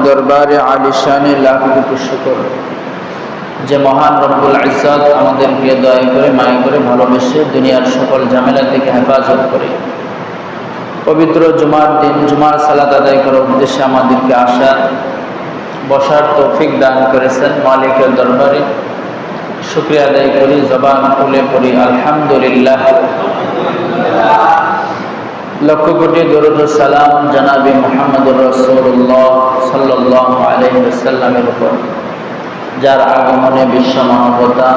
দরবারে আলিশানে লাখ কোটি শুকর যে মহান রব্বুল ইজ্জত আমাদেরকে দয়া করে মায়া করে ভালোবেসে দুনিয়ার সকল ঝামেলা থেকে হেফাজত করে পবিত্র জুমার দিন জুমার সালাত আদায় করার উদ্দেশ্যে আমাদেরকে আসার বসার তৌফিক দান করেছেন। মালিকের দরবারে শুকরিয়া আদায় করি, জবান খুলে পড়ি আলহামদুলিল্লাহ। লক্ষ কোটি দরুদ ও সালাম জনাবে মুহাম্মদুর রাসূলুল্লাহ সাল্লাল্লাহু আলাইহি ওয়াসাল্লামের উপর, যার আগমনে বিশ্ব মানবতা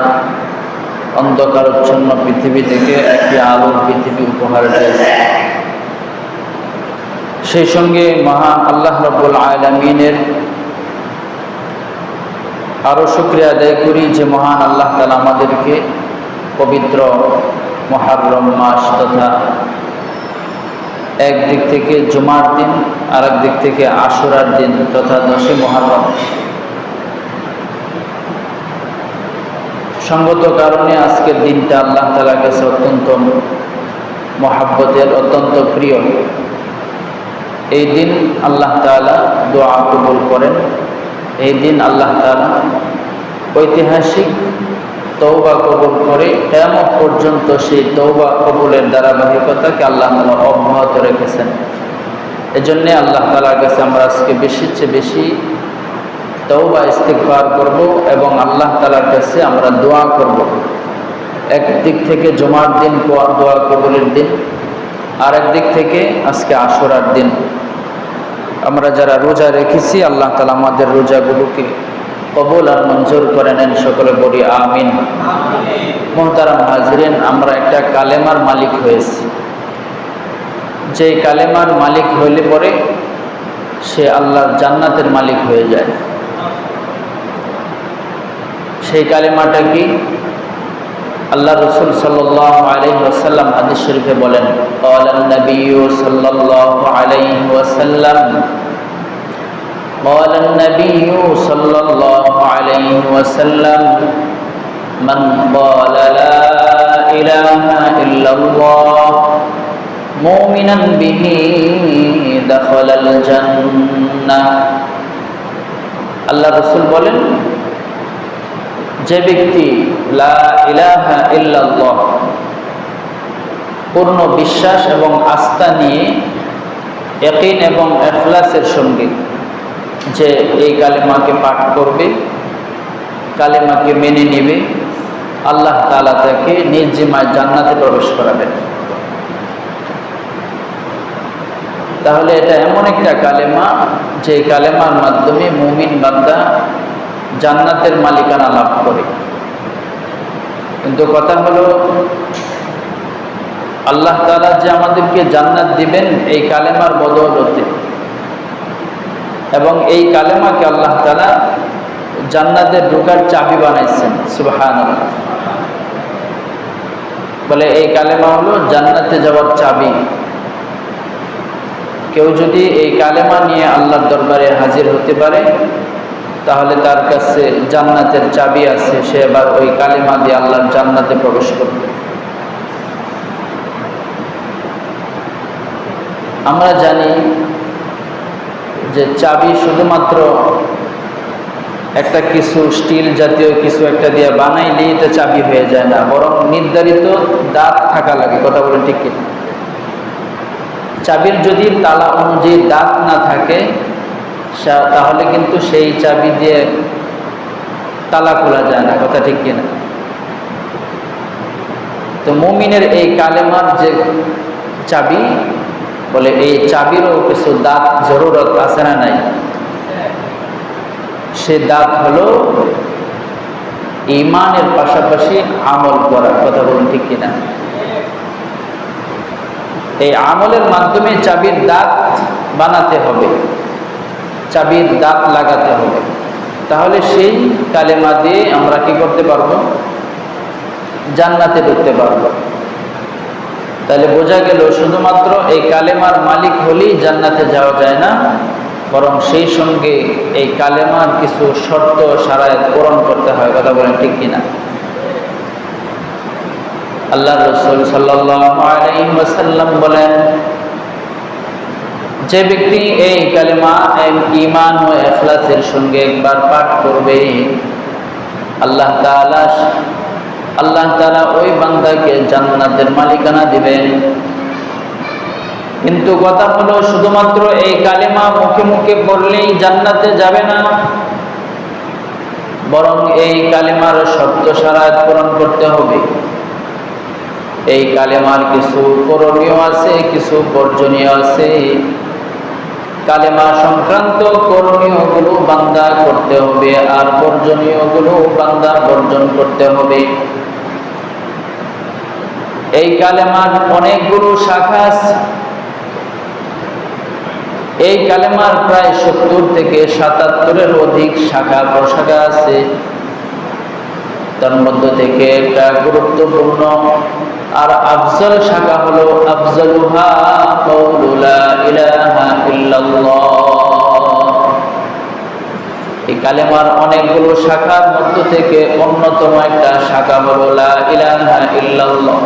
অন্ধকারচ্ছন্ন পৃথিবী থেকে একটি আলোর পৃথিবী উপহার দিয়েছে। সেই সঙ্গে মহান আল্লাহ রাব্বুল আলামিনের আরও শুকরিয়া আদায় করি যে মহান আল্লাহ তাআলা আমাদেরকে পবিত্র মুহররম মাস তথা একদিক থেকে জুমার দিন আর এক দিক থেকে আশুরার দিন তথা 10 মুহররম সঙ্গত কারণে আজকের দিনটা আল্লাহ তাআলার কাছে অত্যন্ত মহব্বতের, অত্যন্ত প্রিয়। এই দিন আল্লাহ তাআলা দোয়া কবুল করেন। এই দিন আল্লাহ তাআলা ঐতিহাসিক তওবা কবুল করে কিয়ামত পর্যন্ত সেই তওবা কবুলের ধারাবাহিকতাকে আল্লাহ তাআলা অব্যাহত রেখেছেন। এজন্য আল্লাহ তাআলার কাছে আমরা আজকে বেশির চেয়ে বেশি তওবা ইস্তিগফার করব এবং আল্লাহ তাআলার কাছে আমরা দোয়া করব। একদিক থেকে জুমার দিন দোয়া কবুলের দিন, আর একদিক থেকে আজকে আশুরার দিন। আমরা যারা রোজা রেখেছি আল্লাহ তাআলা আমাদের রোজাগুলোকে কবুল আর মঞ্জুর করে নেন, সকলে বলি আমিন। মুহতারাম হাজরিন, আমরা একটা কালেমার মালিক হয়েছি। যে কালেমার মালিক হইলে পরে সে আল্লাহর জান্নাতের মালিক হয়ে যায়। সেই কালেমাটা কি? আল্লাহ রাসূল সাল্লাল্লাহু আলাইহি ওয়াসাল্লাম হাদিস শরীফে বলেন, ক্বালান নাবিয়্যু সাল্লাল্লাহু আলাইহি ওয়াসাল্লাম ক্বালান নাবিয়্যু সাল্লাল্লাহু আলাইহি ওয়াসাল্লাম মান ক্বালা লা ইলাহা ইল্লাল্লাহ মুমিনান বিহি দাখালাল জান্নাহ। আল্লাহ রাসূল বলেন, যে ব্যক্তি লা ইলাহা ইল্লাল্লাহ পূর্ণ বিশ্বাস এবং আস্থা নিয়ে ইয়াকিন এবং ইখলাসের সঙ্গে যে এই কালেমাকে পাঠ করবে, কালেমাকে মেনে নেবে, আল্লাহ তাআলা তাকে নিজ জিম্মায় জান্নাতে প্রবেশ করাবেন। তাহলে এটা এমন একটা কালেমা যে কালেমার মাধ্যমে মুমিন বান্দা জান্নাতের মালিকানা লাভ করে। কিন্তু কথা হলো, আল্লাহ তাআলা যে আমাদেরকে জান্নাত দিবেন এই কালেমার বদৌলতে, এবং এই কালেমাকে আল্লাহ তাআলা জান্নাতে ঢোকার চাবি বানাইছেন। সুবহানাল্লাহ। বলে এই কালেমা হলো জান্নাতে যাওয়ার চাবি। কেউ যদি এই কালেমা নিয়ে আল্লাহর দরবারে হাজির হতে পারে তাহলে তার কাছে জান্নাতের চাবি আছে, সে এবার ওই কালেমা দিয়ে আল্লাহর জান্নাতে প্রবেশ করবে। আমরা জানি যে চাবি শুধুমাত্র একটা কিছু স্টিল জাতীয় কিছু একটা দিয়ে বানাইলে এটা চাবি হয়ে যায় না, বরং নির্ধারিত দাঁত থাকা লাগে। কথা বলেন ঠিক কিনা? চাবির যদি তালা অনুযায়ী দাঁত না থাকে তাহলে কিন্তু সেই চাবি দিয়ে তালা খোলা যায় না। কথা ঠিক কিনা? তো মুমিনের এই কালেমার যে চাবি, বলে এই চাবিরও কিছু দাঁত জরুরত আছে না নাই? সে দাঁত হলো ঈমানের পাশাপাশি আমল করা। কথা বলুন ঠিক কিনা? এই আমলের মাধ্যমে চাবির দাঁত বানাতে হবে, চাবির দাঁত লাগাতে হবে। তাহলে সেই কালেমা দিয়ে আমরা কি করতে পারবো? জান্নাতে ঢুকতে পারবো। তাহলে বোঝা গেল শুধুমাত্র এই কালেমার মালিক হলেই জান্নাতে যাওয়া যায় না, বরং সেই সঙ্গে এই কালেমার কিছু শর্ত শারায়েত পূরণ করতে হয়। কথা বলেন ঠিক কিনা? আল্লাহ রাসূল সাল্লাল্লাহু আলাইহি ওয়াসাল্লাম বলেন, যে ব্যক্তি এই কালেমা ঈমান ও ইখলাসের সঙ্গে একবার পাঠ করবে, আল্লাহ তাআলা ওই বান্দাকে জান্নাতের মালিকানা দিবেন। কিন্তু কথা হলো, শুধুমাত্র এই কালেমা মুখে মুখে পড়লেই জান্নাতে যাবে না, বরং এই কালেমার শর্ত শরাত পূরণ করতে হবে। এই কালেমার কিছু করণীয় আছে, কিছু বর্জনীয় আছে। কালেমা সংক্রান্ত করণীয়গুলো বান্দা করতে হবে, আর বর্জনীয়গুলো বান্দা বর্জন করতে হবে। এই কালেমার অনেকগুলো শাখা আছে। এই কালেমার প্রায় 70 থেকে 77-এর অধিক শাখা প্রশাখা আছে। তার মধ্য থেকে একটা গুরুত্বপূর্ণ আর আফজল শাখা হলো আফজলুহা কাউলু লা ইলাহা ইল্লাল্লাহ। এই কালেমার অনেকগুলো শাখার মধ্য থেকে অন্যতম একটা শাখা হলো লা ইলাহা ইল্লাল্লাহ।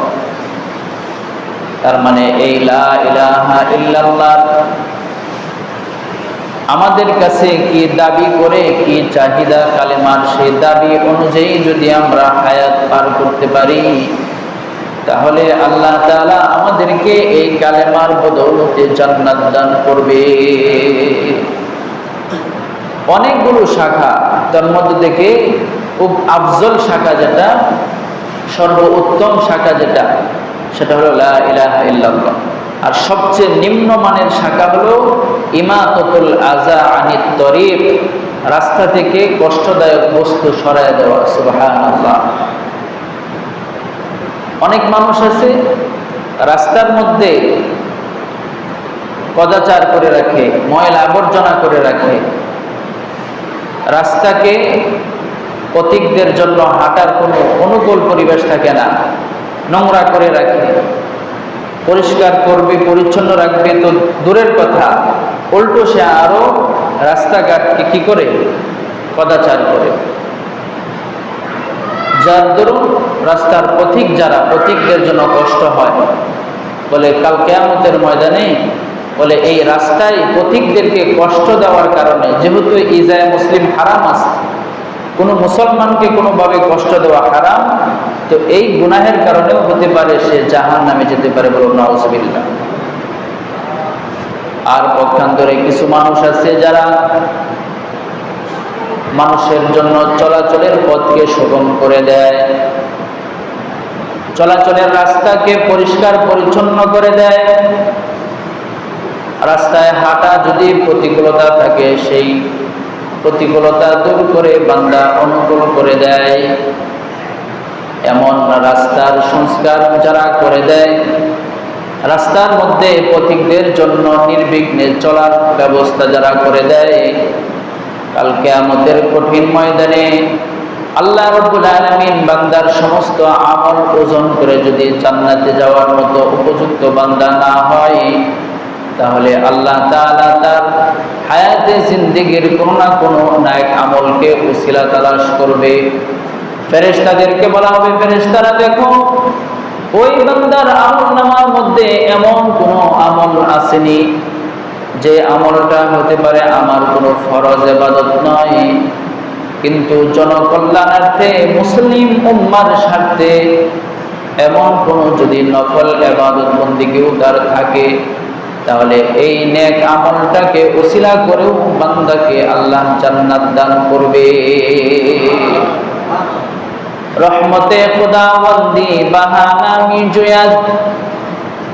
তার মানে এই লা ইলাহা ইল্লাল্লাহ আমাদের কাছে কি দাবি করে, কি চাহিদা কালেমার, সেই দাবি অনুযায়ী যদি আমরা হায়াত পার করতে পারি, তাহলে আল্লাহ তাআলা আমাদেরকে এই কালেমার বদৌলতে জান্নাত দান করবে। অনেকগুলো শাখা, তার মধ্যে থেকে খুব আফজল শাখা যেটা, সর্বোত্তম শাখা যেটা, সেটা হলো লা ইলাহা ইল্লাল্লাহ। আর সবচেয়ে নিম্নমানের শাখা হলো ইমাতাতুল আযা আনিত তরিক, রাস্তা থেকে কষ্টদায়ক বস্তু সরায় দেওয়া। সুবহানাল্লাহ। অনেক মানুষ আছে রাস্তার মধ্যে কদাচার করে রাখে, ময়লা আবর্জনা করে রাখে, রাস্তাকে পথিকদের জন্য হাঁটার কোনো অনুকূল পরিবেশ থাকে না, নোংরা করে রাখে। পরিষ্কার করবে, পরিচ্ছন্ন রাখবে তো দূরের কথা, উল্টো সে আরো রাস্তাঘাটকে কি করে, কদাচার করে। যার দরুন রাস্তার পথিক যারা, পথিকদের জন্য কষ্ট হয়। বলে কাল কিয়ামতের ময়দানে বলে এই রাস্তায় পথিকদেরকে কষ্ট দেওয়ার কারণে, যেহেতু ইজায়ে মুসলিম হারাম আছে, কোনো মুসলমানকে কোনোভাবে কষ্ট দেওয়া হারাম, তো এই গুনাহের কারণেও হতে পারে সে জাহান্নামে যেতে পারে, বলুন নাউজুবিল্লাহ। আর পক্ষান্তরে কিছু মানুষ আছে যারা মানুষের জন্য চলাচলের পথকে সুগম করে দেয়, চলাচলের রাস্তাকে পরিষ্কার পরিচ্ছন্ন করে দেয়। রাস্তায় হাঁটা যদি প্রতিকূলতা থাকে, সেই প্রতিকূলতা দূর করে বান্দা অনুকূল করে দেয়। এমন রাস্তার সংস্কার যারা করে দেয়, রাস্তার মধ্যে পথিকদের জন্য নির্বিঘ্নে চলার ব্যবস্থা যারা করে দেয়, কাল কিয়ামতের কঠিন ময়দানে আল্লাহ রাব্বুল আলামিন বান্দার সমস্ত আমল ওজন করে যদি জান্নাতে যাওয়ার মতো উপযুক্ত বান্দা না হয়, তাহলে আল্লাহ তাআলা তার হায়াতে জিন্দেগির কোনো না কোনো নেক আমলকে উসিলা তালাশ করবে। ফেরেশতাদেরকে বলা হবে, ফেরেশতারা দেখো ওই বান্দার আমলনামার মধ্যে এমন কোনো আমল আসেনি যে আমলটা হতে পারে আমার কোনো ফরজ ইবাদত নয়, কিন্তু জনকল্যাণার্থে মুসলিম উম্মার স্বার্থে এমন কোনো যদি নফল ইবাদত বন্দেগীও তার থাকে, তাহলে এই নেক আমলটাকে ওসিলা করেও বান্দাকে আল্লাহ জান্নাত দান করবে। রহমতে খুদাবন্দি বাহানা মিজুয়াত,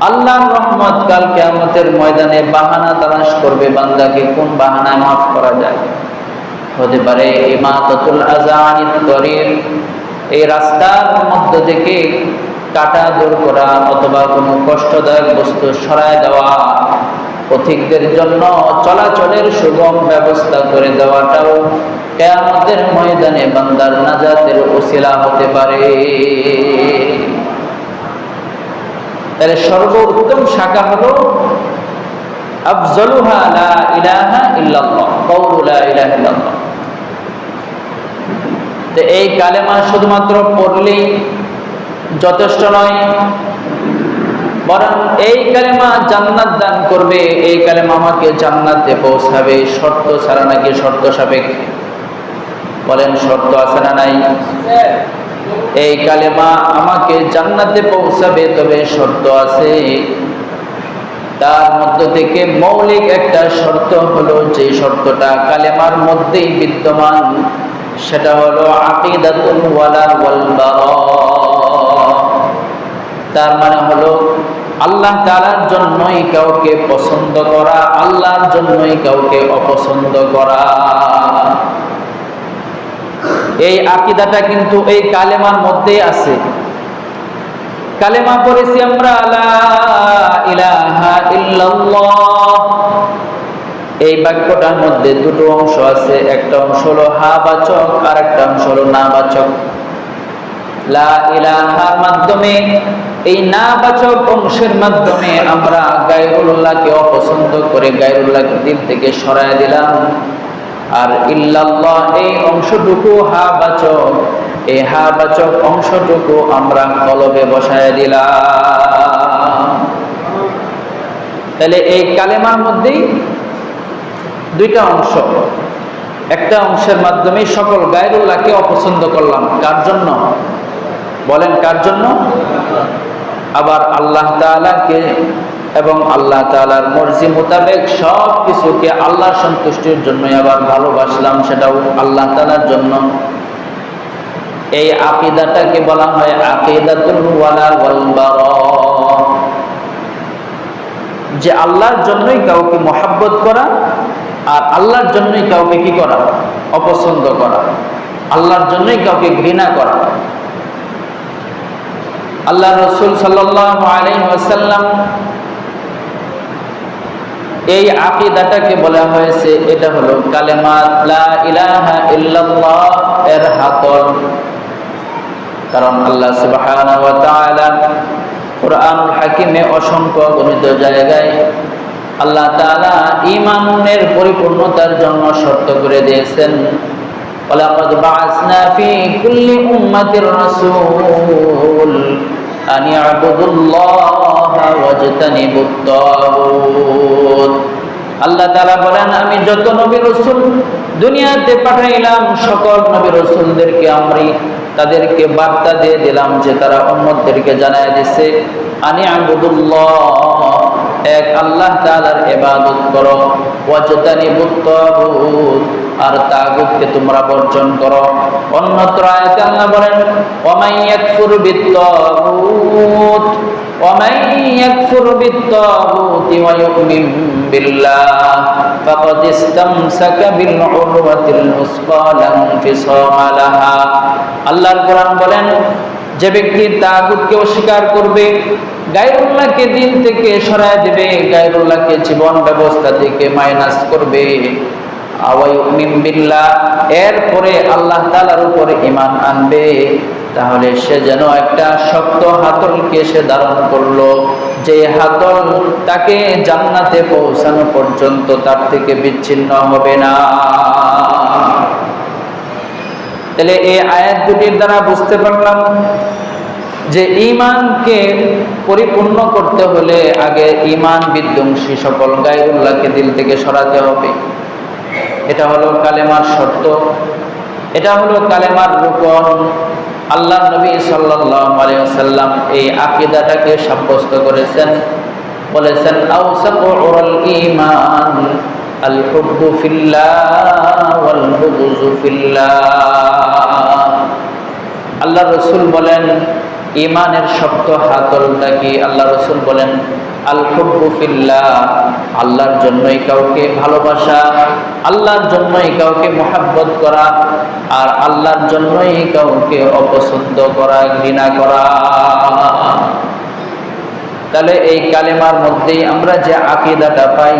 আল্লাহর রহমত কাল কিয়ামতের ময়দানে বাহানা তালাশ করবে বান্দাকে কোন বাহানায় মাফ করা যায়। হতে পারে ইমাতাতুল আযা আনিত তরিক, এই রাস্তার মধ্য থেকে কাটা দূর করা, অথবা কোনো কষ্টদায়ক বস্তু সরায় দেওয়া, পথিকদের জন্য চলাচলের সুগম ব্যবস্থা করে দেওয়াটাও কিয়ামতের ময়দানে বান্দার নাজাতের ওসিলা হতে পারে। তাহলে সর্বোত্তম শাখা হলো আফজলুহা লা ইলাহা ইল্লাল্লাহ, কাউলু লা ইলাহা ইল্লাল্লাহ। তো এই কালেমা শুধুমাত্র পড়লেই যথেষ্ট নয়, বরং এই কালেমা জান্নাত দান করবে, এই কালেমা আমাকে জান্নাতে পৌঁছাবে, শর্ত ছাড়া নাকি শর্ত সাপেক্ষে? বলেন শর্ত আছে না নাই? এই কালেমা আমাকে জান্নাতে পৌঁছাবে, তবে শর্ত আছে। তার মধ্য থেকে মৌলিক একটা শর্ত হলো, যে শর্তটা কালেমার মধ্যেই বিদ্যমান, সেটা হলো আকিদাতুল ওয়ালা ওয়াল বারা। তার মানে হলো আল্লাহ তাআলার জন্যই কাউকে পছন্দ করা, আল্লাহর জন্যই কাউকে অপছন্দ করা। এই আকীদাটা কিন্তু এই কালেমার মধ্যেই আছে। কালেমা পড়েছি আমরা লা ইলাহা ইল্লাল্লাহ, এই বাক্যটার মধ্যে দুটো অংশ আছে, একটা অংশ হলো হা বাচক আর একটা অংশ হলো না বাচক। লা ইলাহার মাধ্যমে, এই না বাচক অংশের মাধ্যমে আমরা গায়রুল্লাহকে অপছন্দ করে গায়রুল্লাহকে দিল থেকে সরায় দিলাম। আর ইল্লাল্লাহ এই অংশটুকু হা বাচক, এই হা বাচক অংশটুকু আমরা কলবে বসায় দিলাম। তাহলে এই কালেমার মধ্যেই দুইটা অংশ, একটা অংশের মাধ্যমে সকল গায়রুল্লাহকে অপছন্দ করলাম। কার জন্য? বলেন কার জন্য? আবার আল্লাহ তাআলাকে এবং আল্লাহ তাআলার মর্জি মোতাবেক সব কিছুকে আল্লাহর সন্তুষ্টির জন্য আবার ভালোবাসলাম, সেটাও আল্লাহ তাআলার জন্য। এই আকীদাটাকে বলা হয় আকিদাতুল ওয়ালা ওয়াল বারা, যে আল্লাহর জন্যই কাউকে মহব্বত করা আর আল্লাহর জন্যই কাউকে কি করা? অপছন্দ করা, আল্লাহর জন্যই কাউকে ঘৃণা করা। আল্লাহ রাসূল সাল্লাল্লাহু আলাইহি ওয়াসাল্লাম এই আকীদাটাকে বলা হয়েছে, এটা হলো কালেমা লা ইলাহা ইল্লাল্লাহ এর হাতল। কারণ আল্লাহ সুবহানাহু ওয়া তাআলা কুরআনুল হাকিমে অসংখ্য গণিত জায়গায় আল্লাহ তাআলা ঈমানের পরিপূর্ণতার জন্য শর্ত করে দিয়েছেন। ওয়ালাকাদ বা'আসনা ফি কুল্লি উম্মাতির রাসূল আন ইয়াবুদুল্লাহা ওয়াজতানিবুত তাগুত। আল্লাহ তাআলা বলেন, আমি যত নবী রাসূল দুনিয়াতে পাঠাইলাম, সকল নবী রাসূলদেরকে আমি তাদেরকে বার্তা দিয়ে দিলাম যে তারা উম্মতদেরকে জানায় দিছে আন ইয়াবুদুল্লাহ, এক আল্লাহ তাআলার ইবাদত করো, ওয়াজতানিবুত তাগুত, আর তাগুতকে তোমরা বর্জন করো। অন্যত্র আয়াতে আল্লাহ বলেন ওয়া মান ইয়াকফুর বিত-তাগুত ওয়া মান ইয়াকফুর বিত-তাগুতি ওয়া ইউমিন বিল্লাহ ফাকাদ ইসতামসাকা বিল উরওয়াতিল উসকা লা ইনফিসামা লাহা। আল্লাহর কোরআন বলেন, যে ব্যক্তি তাগুতকে অস্বীকার করবে, গায়রুল্লাহকে দিন থেকে সরায় দেবে, গায়রুল্লাহকে জীবন ব্যবস্থা থেকে মাইনাস করবে, এরপরে আল্লাহ তাআলার উপরে ঈমান আনবে, তাহলে সে যেন একটা শক্ত হাতলকে সে ধারণ করলো, যে হাতল তাকে জান্নাতে পৌঁছানো পর্যন্ত তার থেকে বিচ্ছিন্ন হবে না। তাহলে এই আয়াত দুটির দ্বারা বুঝতে পারলাম যে ঈমানকে পরিপূর্ণ করতে হলে আগে ঈমান বিধ্বংসী সকল গায়রুল্লাহকে দিল থেকে সরাতে হবে। এটা হলো কালেমার শর্ত, এটা হলো কালেমার রুকন। আল্লাহ নবী সাল্লাল্লাহু আলাইহি ওয়াসাল্লাম এই আকীদাটাকে সাব্যস্ত করেছেন, বলেছেন আওসাকুল ঈমান আল হুব্বু ফিল্লাহ ওয়াল বুগযু ফিল্লাহ। আল্লাহ রাসূল বলেন ঈমানের শক্ত হাতলটা কি? আল্লাহ রাসূল বলেন আল হুব্বু ফিল্লাহ, আল্লাহর জন্যই কাউকে ভালোবাসা, আল্লাহর জন্যই কাউকে মুহাব্বত করা, আর আল্লাহর জন্যই কাউকে অপছন্দ করা, ঘৃণা করা। তাহলে এই কালেমার মধ্যেই আমরা যে আকীদাটা পাই,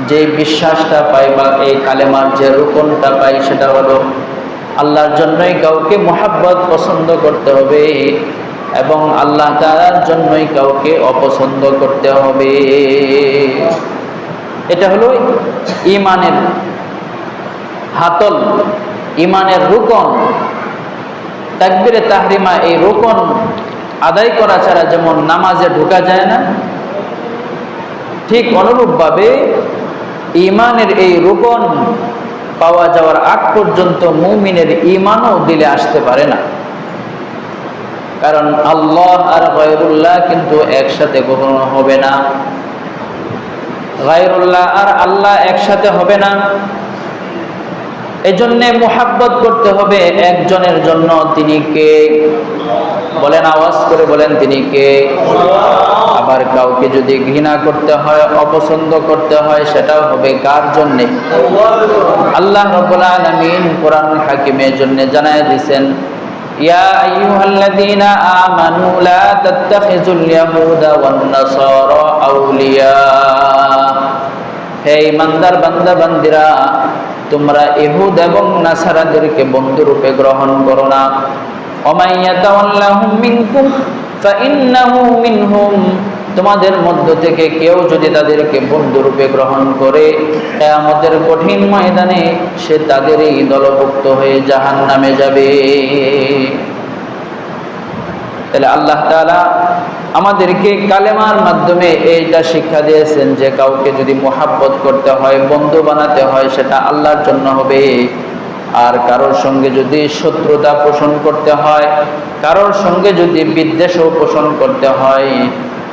যে বিশ্বাসটা পাই, বা এই কালেমার যে রুকনটা পাই, সেটা হলো আল্লাহর জন্যই কাউকে মুহাব্বত পছন্দ করতে হবে এবং আল্লাহ তাআলার জন্যই কাউকে অপছন্দ করতে হবে। এটা হলো ঈমানের হাতল, ঈমানের রুকন। তাকবীরে তাহরিমা এই রুকন আদায় করা ছাড়া যেমন নামাজে ঢোকা যায় না, ঠিক অনুরূপভাবে ঈমানের এই রুকন পাওয়া যাওয়ার আগ পর্যন্ত মুমিনের ঈমানও দিলে আসতে পারে না। কারণ আল্লাহ আর গায়রুল্লাহ কিন্তু একসাথে কখনো হবে না, গায়রুল্লাহ আর আল্লাহ একসাথে হবে না। এজন্য মুহাব্বত করতে হবে একজনের জন্য। তিনি কে? বলেন, আওয়াজ করে বলেন, তিনি কে? আবার কাউকে যদি ঘৃণা করতে হয়, অপছন্দ করতে হয়, সেটাও হবে কার জন্যে? আল্লাহ রাব্বুল আলামিন কোরআনুল হাকিমের জন্য জানায় দিয়েছেন, ইয়া আইয়ুহাল্লাযীনা আমানু লা তাত্তাখিযুল ইয়াহুদা ওয়ান নাসারা আউলিয়া। হে ঈমানদার বান্দা বান্দিরা, তোমরা ইহুদ এবং নাসারাদেরকে বন্ধুরূপে গ্রহণ করো না। ওমাই ইয়াতাওয়াল্লাহুম মিনকুম ফাইন্নাহু মিনহুম। তোমাদের মধ্য থেকে কেউ যদি তাদেরকে বন্ধুরূপে গ্রহণ করে, কিয়ামতের কঠিন ময়দানে সে তাদেরই দলভুক্ত হয়ে জাহান্নামে যাবে। তাহলে আল্লাহ তাআলা আমাদেরকে কালেমার মাধ্যমে এইটা শিক্ষা দিয়েছেন যে কাউকে যদি মুহাব্বত করতে হয়, বন্ধু বানাতে হয়, সেটা আল্লাহর জন্য হবে। আর কারোর সঙ্গে যদি শত্রুতা পোষণ করতে হয়, কারোর সঙ্গে যদি বিদ্বেষও পোষণ করতে হয়,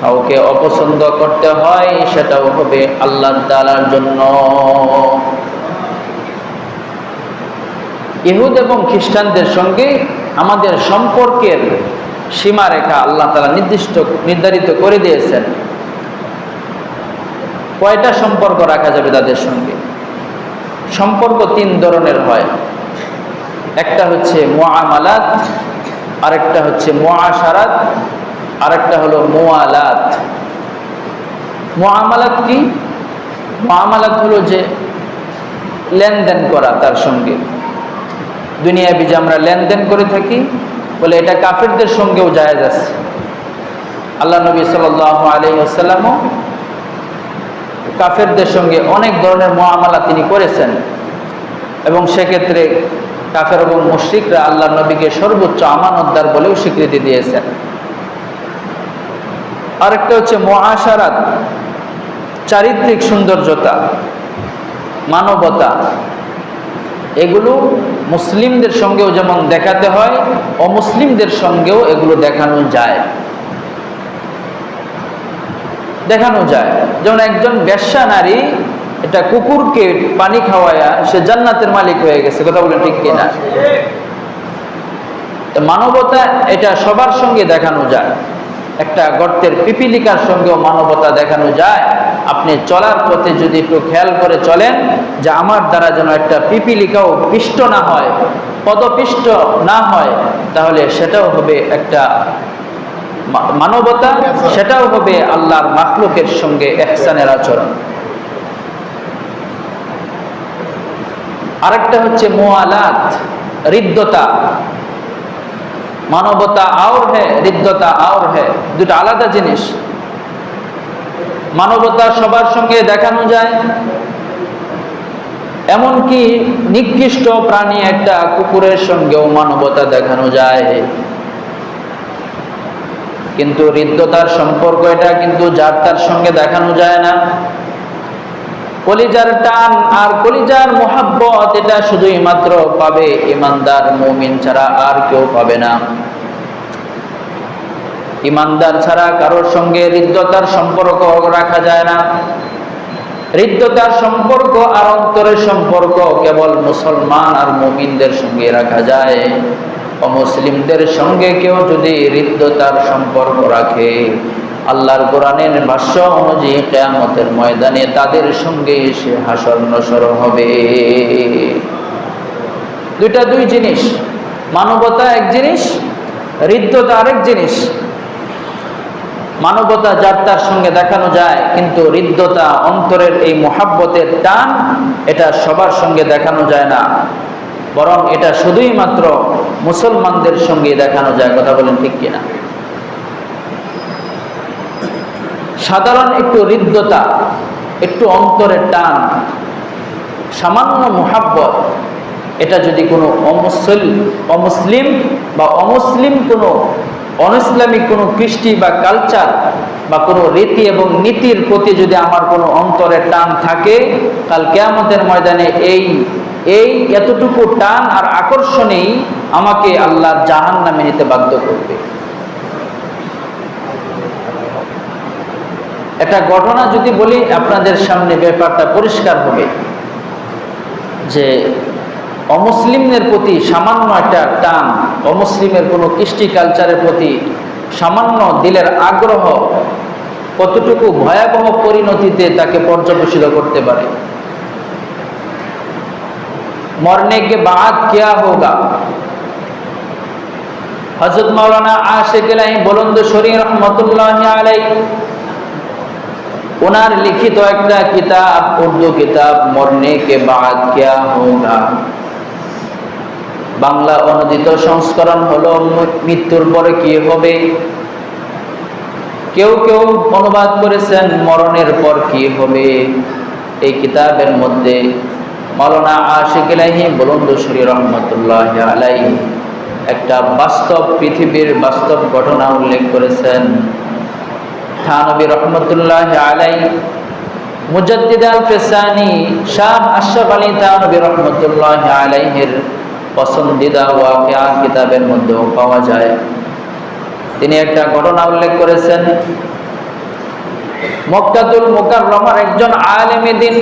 কাউকে অপছন্দ করতে হয়, সেটাও হবে আল্লাহ তাআলার জন্য। ইহুদ এবং খ্রিস্টানদের সঙ্গে আমাদের সম্পর্কের সীমারেখা আল্লাহ তাআলা নির্ধারিত করে দিয়েছেন। কয়টা সম্পর্ক রাখা যাবে তাদের সঙ্গে? সম্পর্ক তিন ধরনের হয়। একটা হচ্ছে মুআমালাত, আরেকটা হচ্ছে মুআশারাত, আরেকটা হলো মুওয়ালাত। মুআমালাত কি? মুআমালাত হলো যে লেনদেন করা তার সঙ্গে। দুনিয়াবি যে আমরা লেনদেন করে থাকি, বলে এটা কাফেরদের সঙ্গেও জায়েজ আছে। আল্লাহ নবী সাল্লাল্লাহু আলাইহি ওয়াসাল্লামও কাফেরদের সঙ্গে অনেক ধরনের মুআমালা তিনি করেছেন, এবং সেক্ষেত্রে কাফের এবং মুশরিকরা আল্লাহ নবীকে সর্বোচ্চ আমানতদার বলেও স্বীকৃতি দিয়েছেন। আরেকটা হচ্ছে মুআশারাত, চারিত্রিক সৌন্দর্যতা, মানবতা। এগুলো মুসলিমদের সঙ্গেও যেমন দেখাতে হয়, অমুসলিমদের সঙ্গেও এগুলো দেখানো যায়। যেমন একজন বেশ্যা নারী এটা কুকুরকে পানি খাওয়ায়া সে জান্নাতের মালিক হয়ে গেছে। কথা বলেন ঠিক কিনা? মানবতা এটা সবার সঙ্গে দেখানো যায়। একটা গর্তের পিপিলিকার সঙ্গেও মানবতা দেখানো যায়। আপনি চলার পথে যদি একটু খেয়াল করে চলেন যে আমার দ্বারা যেন একটা পিপিলিকাও পিষ্ট না হয়, পদপিষ্ট না হয়, তাহলে সেটাও হবে একটা মানবতা, সেটাও হবে আল্লাহর মাখলুকের সঙ্গে ইহসানের আচরণ। আরেকটা হচ্ছে মুআলাত, হৃদ্যতা। মানবতা और है, হৃদ্যতা और है, দুটো আলাদা জিনিস। মানবতা সবার সঙ্গে দেখানো যায়, এমনকি নিকৃষ্ট প্রাণী একটা কুকুরের সঙ্গেও মানবতা দেখানো যায়। কিন্তু হৃদ্যতার সম্পর্ক এটা কিন্তু যার তার সঙ্গে দেখানো যায় না। কলিজার টান আর কলিজার মুহাব্বত এটা শুধুই মাত্র পাবে ঈমানদার মুমিন ছাড়া আর কেউ পাবে না। ঈমানদার ছাড়া কারোর সঙ্গে হৃদ্যতার সম্পর্ক রাখা যায় না। হৃদ্যতার সম্পর্ক আর অন্তরের সম্পর্ক কেবল মুসলমান আর মুমিনদের সঙ্গে রাখা যায়। অমুসলিমদের সঙ্গে কেউ যদি হৃদ্যতার সম্পর্ক রাখে, আল্লাহর কোরআনের ভাষ্য অনুযায়ী কিয়ামতের ময়দানে তাদের সঙ্গে এসে হাসর নসর হবে। দুই জিনিস, মানবতা এক জিনিস, হৃদ্যতা আরেক জিনিস। মানবতা যার তার সঙ্গে দেখানো যায়, কিন্তু হৃদ্যতা, অন্তরের এই মুহাব্বতের টান, এটা সবার সঙ্গে দেখানো যায় না, বরং এটা শুধুই মাত্র মুসলমানদের সঙ্গে দেখানো যায়। কথা বলেন ঠিক কিনা? সাধারণ একটু হৃদ্যতা, একটু অন্তরের টান, সামান্য মুহাব্বত, এটা যদি কোনো অমুসলিম বা অমুসলিম কোনো অনইসলামিক কোনো কৃষ্টি বা কালচার বা কোনো রীতি এবং নীতির প্রতি যদি আমার কোনো অন্তরে টান থাকে, কাল কিয়ামতের ময়দানে এই এতটুকু টান আর আকর্ষণেই আমাকে আল্লাহর জাহান্নামে নিতে বাধ্য করবে। একটা ঘটনা যদি বলি আপনাদের সামনে, ব্যাপারটা পরিষ্কার হবে যে অমুসলিমদের প্রতি সামান্য একটা টান, অমুসলিমের কোনো কৃষ্টি কালচারের প্রতি সামান্য দিলের আগ্রহ কতটুকু ভয়াবহ পরিণতিতে তাকে পর্যবেসিত করতে পারে। মরনে কে বাদ কিয়া হোগা, হযরত মাওলানা আশিক ইলাহি বুলন্দশরী রহমাতুল্লাহি আলাইহি ওনার লিখিত একটা কিতাব, উর্দু কিতাব, মরনে কে বাদ কিয়া হোগা, বাংলা অনুদিত সংস্করণ হলো মৃত্যুর পরে কি হবে। কেউ কেউ অনুবাদ করেছেন মরণের পর কি হবে। এই কিতাবের মধ্যে মাওলানা আশিক ইলাহি বুলন্দশরী রহমাতুল্লাহি আলাইহি একটা বাস্তব, পৃথিবীর বাস্তব ঘটনা উল্লেখ করেছেন। থানবী রহমাতুল্লাহি আলাইহি মুজাদ্দিদ আল-ফিসানি শাহ আশরাফ আলী থানবী রহমাতুল্লাহি আলাইহির পছন্দিদা ওয়াকিয়া কিতাবের মধ্যেও পাওয়া যায়। তিনি একটা ঘটনা উল্লেখ করেছেন। মক্কাতুল মুকাররমার একজন আলেমে দ্বীন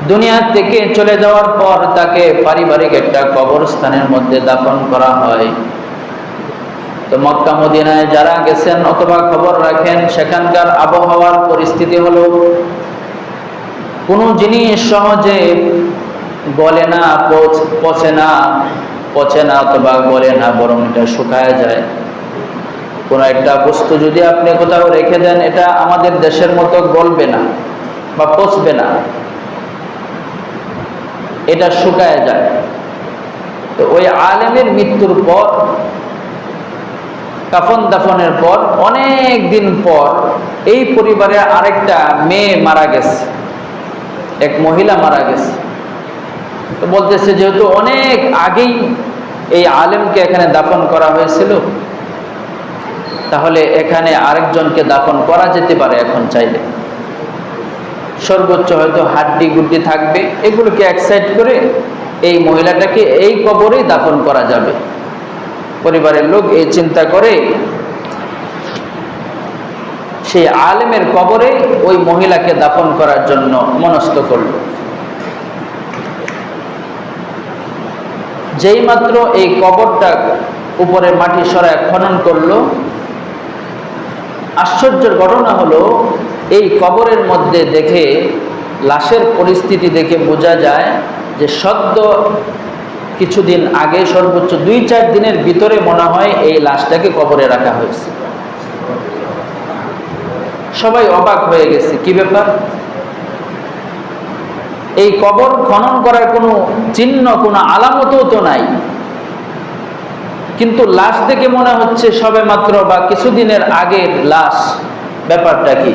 দুনিয়া থেকে চলে যাওয়ার পর তাকে পারিবারিক একটা কবরস্থানের মধ্যে দাফন করা হয়। তো মক্কা মদিনায় যারা গেছেন অথবা খবর রাখেন, সেখানকার আবহাওয়ার পরিস্থিতি হলো কোনো জিনিস সহজে গলে না, পচে না অথবা গলে না, বরং এটা শুকায় যায়। কোনো একটা বস্তু যদি আপনি কোথাও রেখে দেন, এটা আমাদের দেশের মতো গলবে না বা পচবে না, এটা শুকায় যায়। তো ওই আলেমের মৃত্যুর পর, কাফন দাফনের পর অনেক দিন পর এই পরিবারে আরেকটা মেয়ে মারা গেছে, এক মহিলা মারা গেছে। তো বলতেছে যেহেতু অনেক আগেই এই আলেমকে এখানে দাফন করা হয়েছিল, তাহলে এখানে আরেকজনকে দাফন করা যেতে পারে এখন চাইলে। সর্বোচ্চ হয়তো হাড্ডি গুড্ডি থাকবে, এগুলোকে এক সাইড করে এই মহিলাটাকে এই কবরেই দাফন করা যাবে। পরিবারের লোক এই চিন্তা করে সেই আলেমের কবরে ওই মহিলাকে দাফন করার জন্য মনস্থ করল। যেই মাত্র এই কবরটা উপরে মাটি সরায় খনন করলো, আশ্চর্যের ঘটনা হলো এই কবরের মধ্যে দেখে, লাশের পরিস্থিতি দেখে বোঝা যায় যে সদ্য কিছুদিন আগে, সর্বোচ্চ 2-4 দিনের ভিতরে মনে হয় এই লাশটাকে কবরে রাখা হয়েছে। সবাই অবাক হয়ে গেছে, কি ব্যাপার? এই কবর খনন করার কোনো চিহ্ন, কোনো আলামতও তো নাই, কিন্তু লাশ দেখে মনে হচ্ছে সবে মাত্র বা কিছুদিনের আগের লাশ। ব্যাপারটা কি?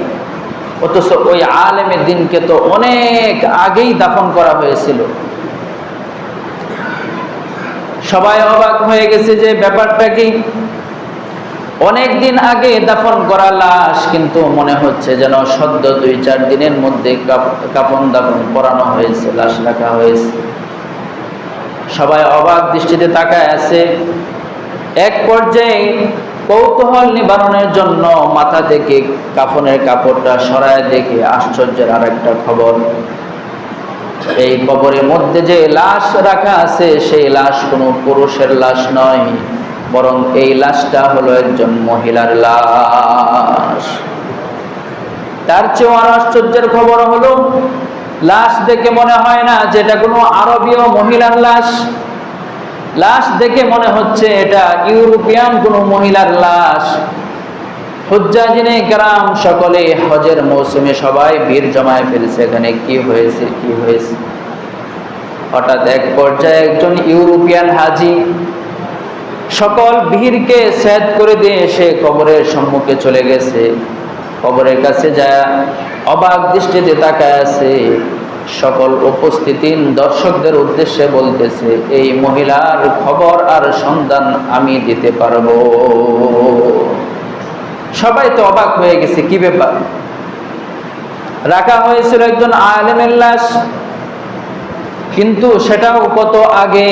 অথচ ওই আলেমের দিনকে তো অনেক আগেই দাফন করা হয়েছিল। সবাই অবাক হয়ে গেছে যে ব্যাপারটা কি। অনেক দিন আগে দাফন করা লাশ, কিন্তু মনে হচ্ছে যেন সদ্য 2-4 দিনের মধ্যে কাফন দাফন করানো হয়েছে, লাশ রাখা হয়েছে। সবাই অবাক দৃষ্টিতে তাকায় আছে। এক পর্যায়ে কৌতূহল নিবারণের জন্য মাথা থেকে কাফনের কাপড়টা সরায় দেখে আশ্চর্যের আরেকটা খবর, এই কবরের মধ্যে যে লাশ রাখা আছে সেই লাশ কোনো পুরুষের লাশ নয়, বরং এই লাশটা হলো একজন মহিলার লাশ। তার চেয়েও আর আশ্চর্যের খবর হলো, লাশ দেখে মনে হয় না যে এটা কোনো আরবীয় মহিলার লাশ। লাশ দেখে মনে হচ্ছে এটা ইউরোপিয়ান কোনো মহিলার লাশ। হুজ্জাজিনে কেরাম সকলে হজের মৌসুমে সবাই ভিড় জমায় ফেলছে, এখানে কি হয়েছে কি হয়েছে। হঠাৎ এক পর্যায়ে একজন ইউরোপিয়ান হাজি সকল ভিড়কে ছেদ করে দিয়ে এসে কবরের সম্মুখে চলে গেছে। কবরের কাছে যায় অবাক দৃষ্টিতে তাকায় আছে। সকল উপস্থিতি দর্শকদের উদ্দেশ্যে বলতেছে, এই মহিলার খবর আর সন্ধান আমি দিতে পারবো। সবাই তো অবাক হয়ে গেছে, কি ব্যাপার। রাখা হয়েছিল একজন আলেমের লাশ, কিন্তু সেটাও কত আগে,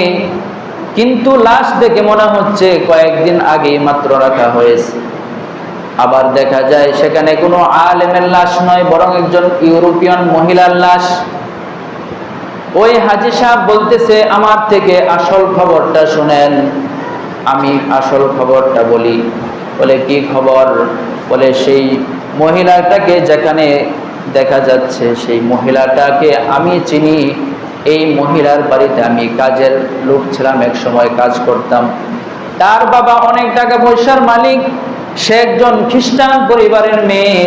কিন্তু লাশ দেখে মনে হচ্ছে কয়েকদিন আগে মাত্র রাখা হয়েছে। আবার দেখা যায় সেখানে কোনো আলেমের লাশ নয়, বরং একজন ইউরোপিয়ান মহিলার লাশ। ওই হাজী সাহেব বলতেছে, আমার থেকে আসল খবরটা শুনেন। আমি আসল খবরটা বলি। বলে কি খবর? বলে সেই মহিলাটাকে যেখানে দেখা যাচ্ছে, সেই মহিলাটাকে আমি চিনি। এই মহিলার বাড়িতে আমি কাজের লোক ছিলাম, এক সময় কাজ করতাম। তার বাবা অনেক টাকা পয়সার মালিক, সে একজন খ্রিস্টান পরিবারের মেয়ে।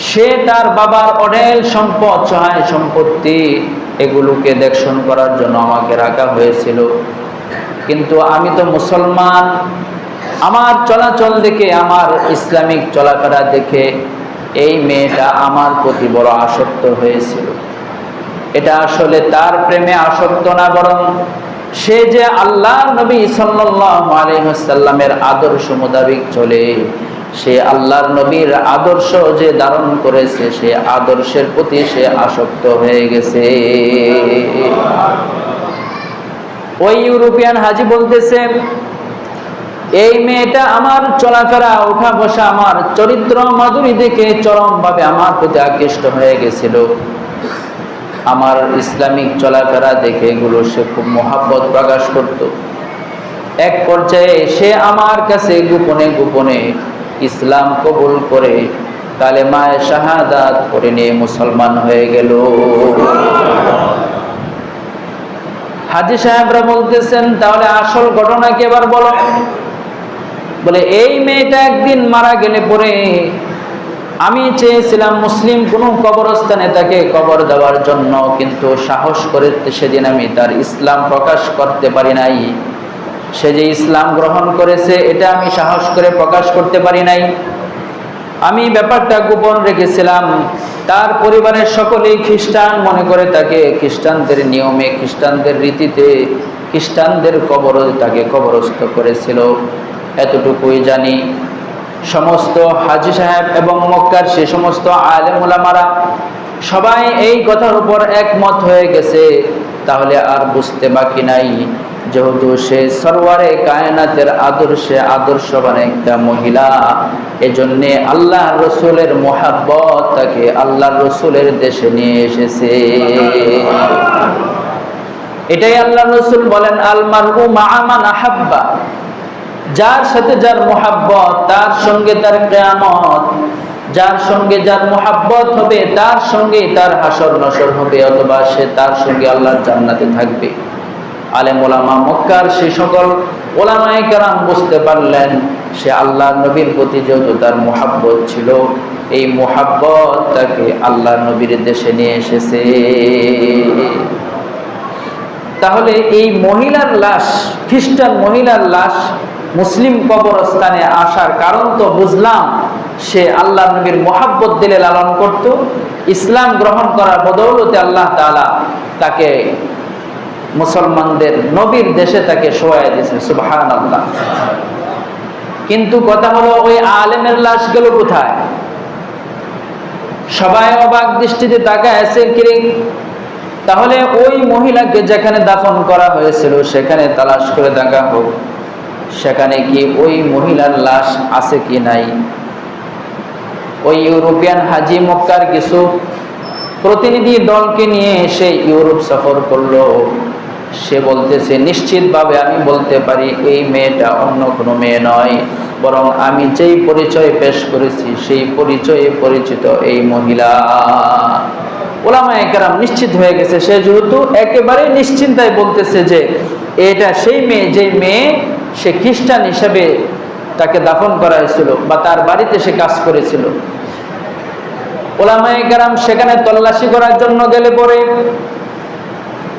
সে তার বাবার অঢেল সম্পদ, সহায় সম্পত্তি, এগুলোকে দেখশন করার জন্য আমাকে রাখা হয়েছিল। কিন্তু আমি তো মুসলমান, আমার চলাচল দেখে, আমার ইসলামিক চলাফেরা দেখে এই মেয়েটা আমার প্রতি বড় আসক্ত হয়েছিল। এটা আসলে তার প্রেমে আসক্ত না, বরং সে যে আল্লাহর নবী সাল্লাল্লাহু আলাইহি ওয়াসাল্লামের আদর্শ মোতাবেক চলে, সে আল্লাহর নবীর আদর্শ যে ধারণ করেছে, সে আদর্শের প্রতি সে আসক্ত হয়ে গেছে। ওই ইউরোপিয়ান হাজী বলতেছে, এই মেয়েটা আমার চলাফেরা, ওঠা বসা, আমার চরিত্র মাধুরী দেখে চরমভাবে আমার প্রতি আকৃষ্ট হয়ে গেছিল। আমার ইসলামিক চলাফেরা দেখে এগুলো সে খুব মহাব্বত প্রকাশ করত। এক পর্যায়ে সে আমার কাছে গোপনে গোপনে ইসলাম কবুল করে কালেমায়ে শাহাদাত পড়ে নিয়ে মুসলমান হয়ে গেল। হাজী সাহেবরা বলতেছেন, তাহলে আসল ঘটনা কি এবার বলো। বলে এই মেয়েটা একদিন মারা গেলে পরে আমি চেয়েছিলাম মুসলিম কোন কবরস্থানে তাকে কবর দেওয়ার জন্য, কিন্তু সাহস করে সেদিন আমি তার ইসলাম প্রকাশ করতে পারি নাই। সে যে ইসলাম গ্রহণ করেছে এটা আমি সাহস করে প্রকাশ করতে পারি নাই। আমি ব্যাপারটা গোপন রেখেছিলাম। তার পরিবারের সকলেই খ্রিস্টান মনে করে তাকে, খ্রিস্টানদের নিয়মে, খ্রিস্টানদের রীতিতে, খ্রিস্টানদের কবরে তাকে কবরস্থ করেছিল। এতটুকুই জানি। সমস্ত হাজী সাহেব এবং মক্কার সে সমস্ত আলেম উলামারা সবাই এই কথার উপর একমত হয়ে গেছে। তাহলে আর বুঝতে বাকি নাই, যেহেতু সে সরওয়ারে কায়নাতের আদর্শবান একটা মহিলা, এজন্য আল্লাহ রসুলের মোহাব্বত তাকে আল্লাহ রসুলের দেশে নিয়ে এসেছে। এটাই আল্লাহ রসুল বলেন, আল মারউ মা'a মান আহাব্বা, যার সাথে যার মোহাব্বত তার সঙ্গে তার কিয়ামত, যার সঙ্গে যার মোহাব্বত হবে তার সঙ্গে তার হাসর নসর হবে, অথবা সে তার সঙ্গে আল্লাহর জান্নাতে থাকবে। আলেম ওলামা মক্কার সে সকল ওলামায়ে কেরাম বুঝতে পারলেন সে আল্লাহর নবীর প্রতি যেহেতু তার মোহাব্বত ছিল, এই মোহাব্বত তাকে আল্লাহর নবীর দেশে নিয়ে এসেছে। তাহলে এই মহিলার লাশ, খ্রিস্টান মহিলার লাশ মুসলিম কবরস্থানে আসার কারণ তো বুঝলাম, সে আল্লাহ নবীর মোহাব্বত দিলে লালন করত। ইসলাম গ্রহণ করার বদৌলতে আল্লাহ তাআলা তাকে মুসলমানদের নবীর দেশে তাকে শোয়ায় দিয়েছে। সুবহানাল্লাহ। কিন্তু কথা হলো, ওই আলেমের লাশ গেল কোথায়? সবাই অবাক দৃষ্টিতে তাকায় আছে। তাহলে ওই মহিলাকে যেখানে দাফন করা হয়েছিল সেখানে তালাশ করে দেখা হোক, সেখানে কি ওই মহিলার লাশ আছে কি নাই। ওই ইউরোপিয়ান হাজী মক্কার কিছু প্রতিনিধি দলকে নিয়ে এসে ইউরোপ সফর করলো। সে বলতেছে, নিশ্চিতভাবে আমি বলতে পারি এই মেয়েটা অন্য কোনো মেয়ে নয়, বরং আমি যেই পরিচয় পেশ করেছি সেই পরিচয়ে পরিচিত এই মহিলা। ওলামায়ে কেরাম নিশ্চিত হয়ে গেছে। সে যেহেতু একেবারে নিশ্চিন্তায় বলতেছে যে এটা সেই মেয়ে, যে মেয়ে সে খ্রিস্টান হিসেবে তাকে দাফন করা হয়েছিল বা তার বাড়িতে সে কাজ করেছিল। ওলামায়ে কেরাম সেখানে তল্লাশি করার জন্য গেলে পরে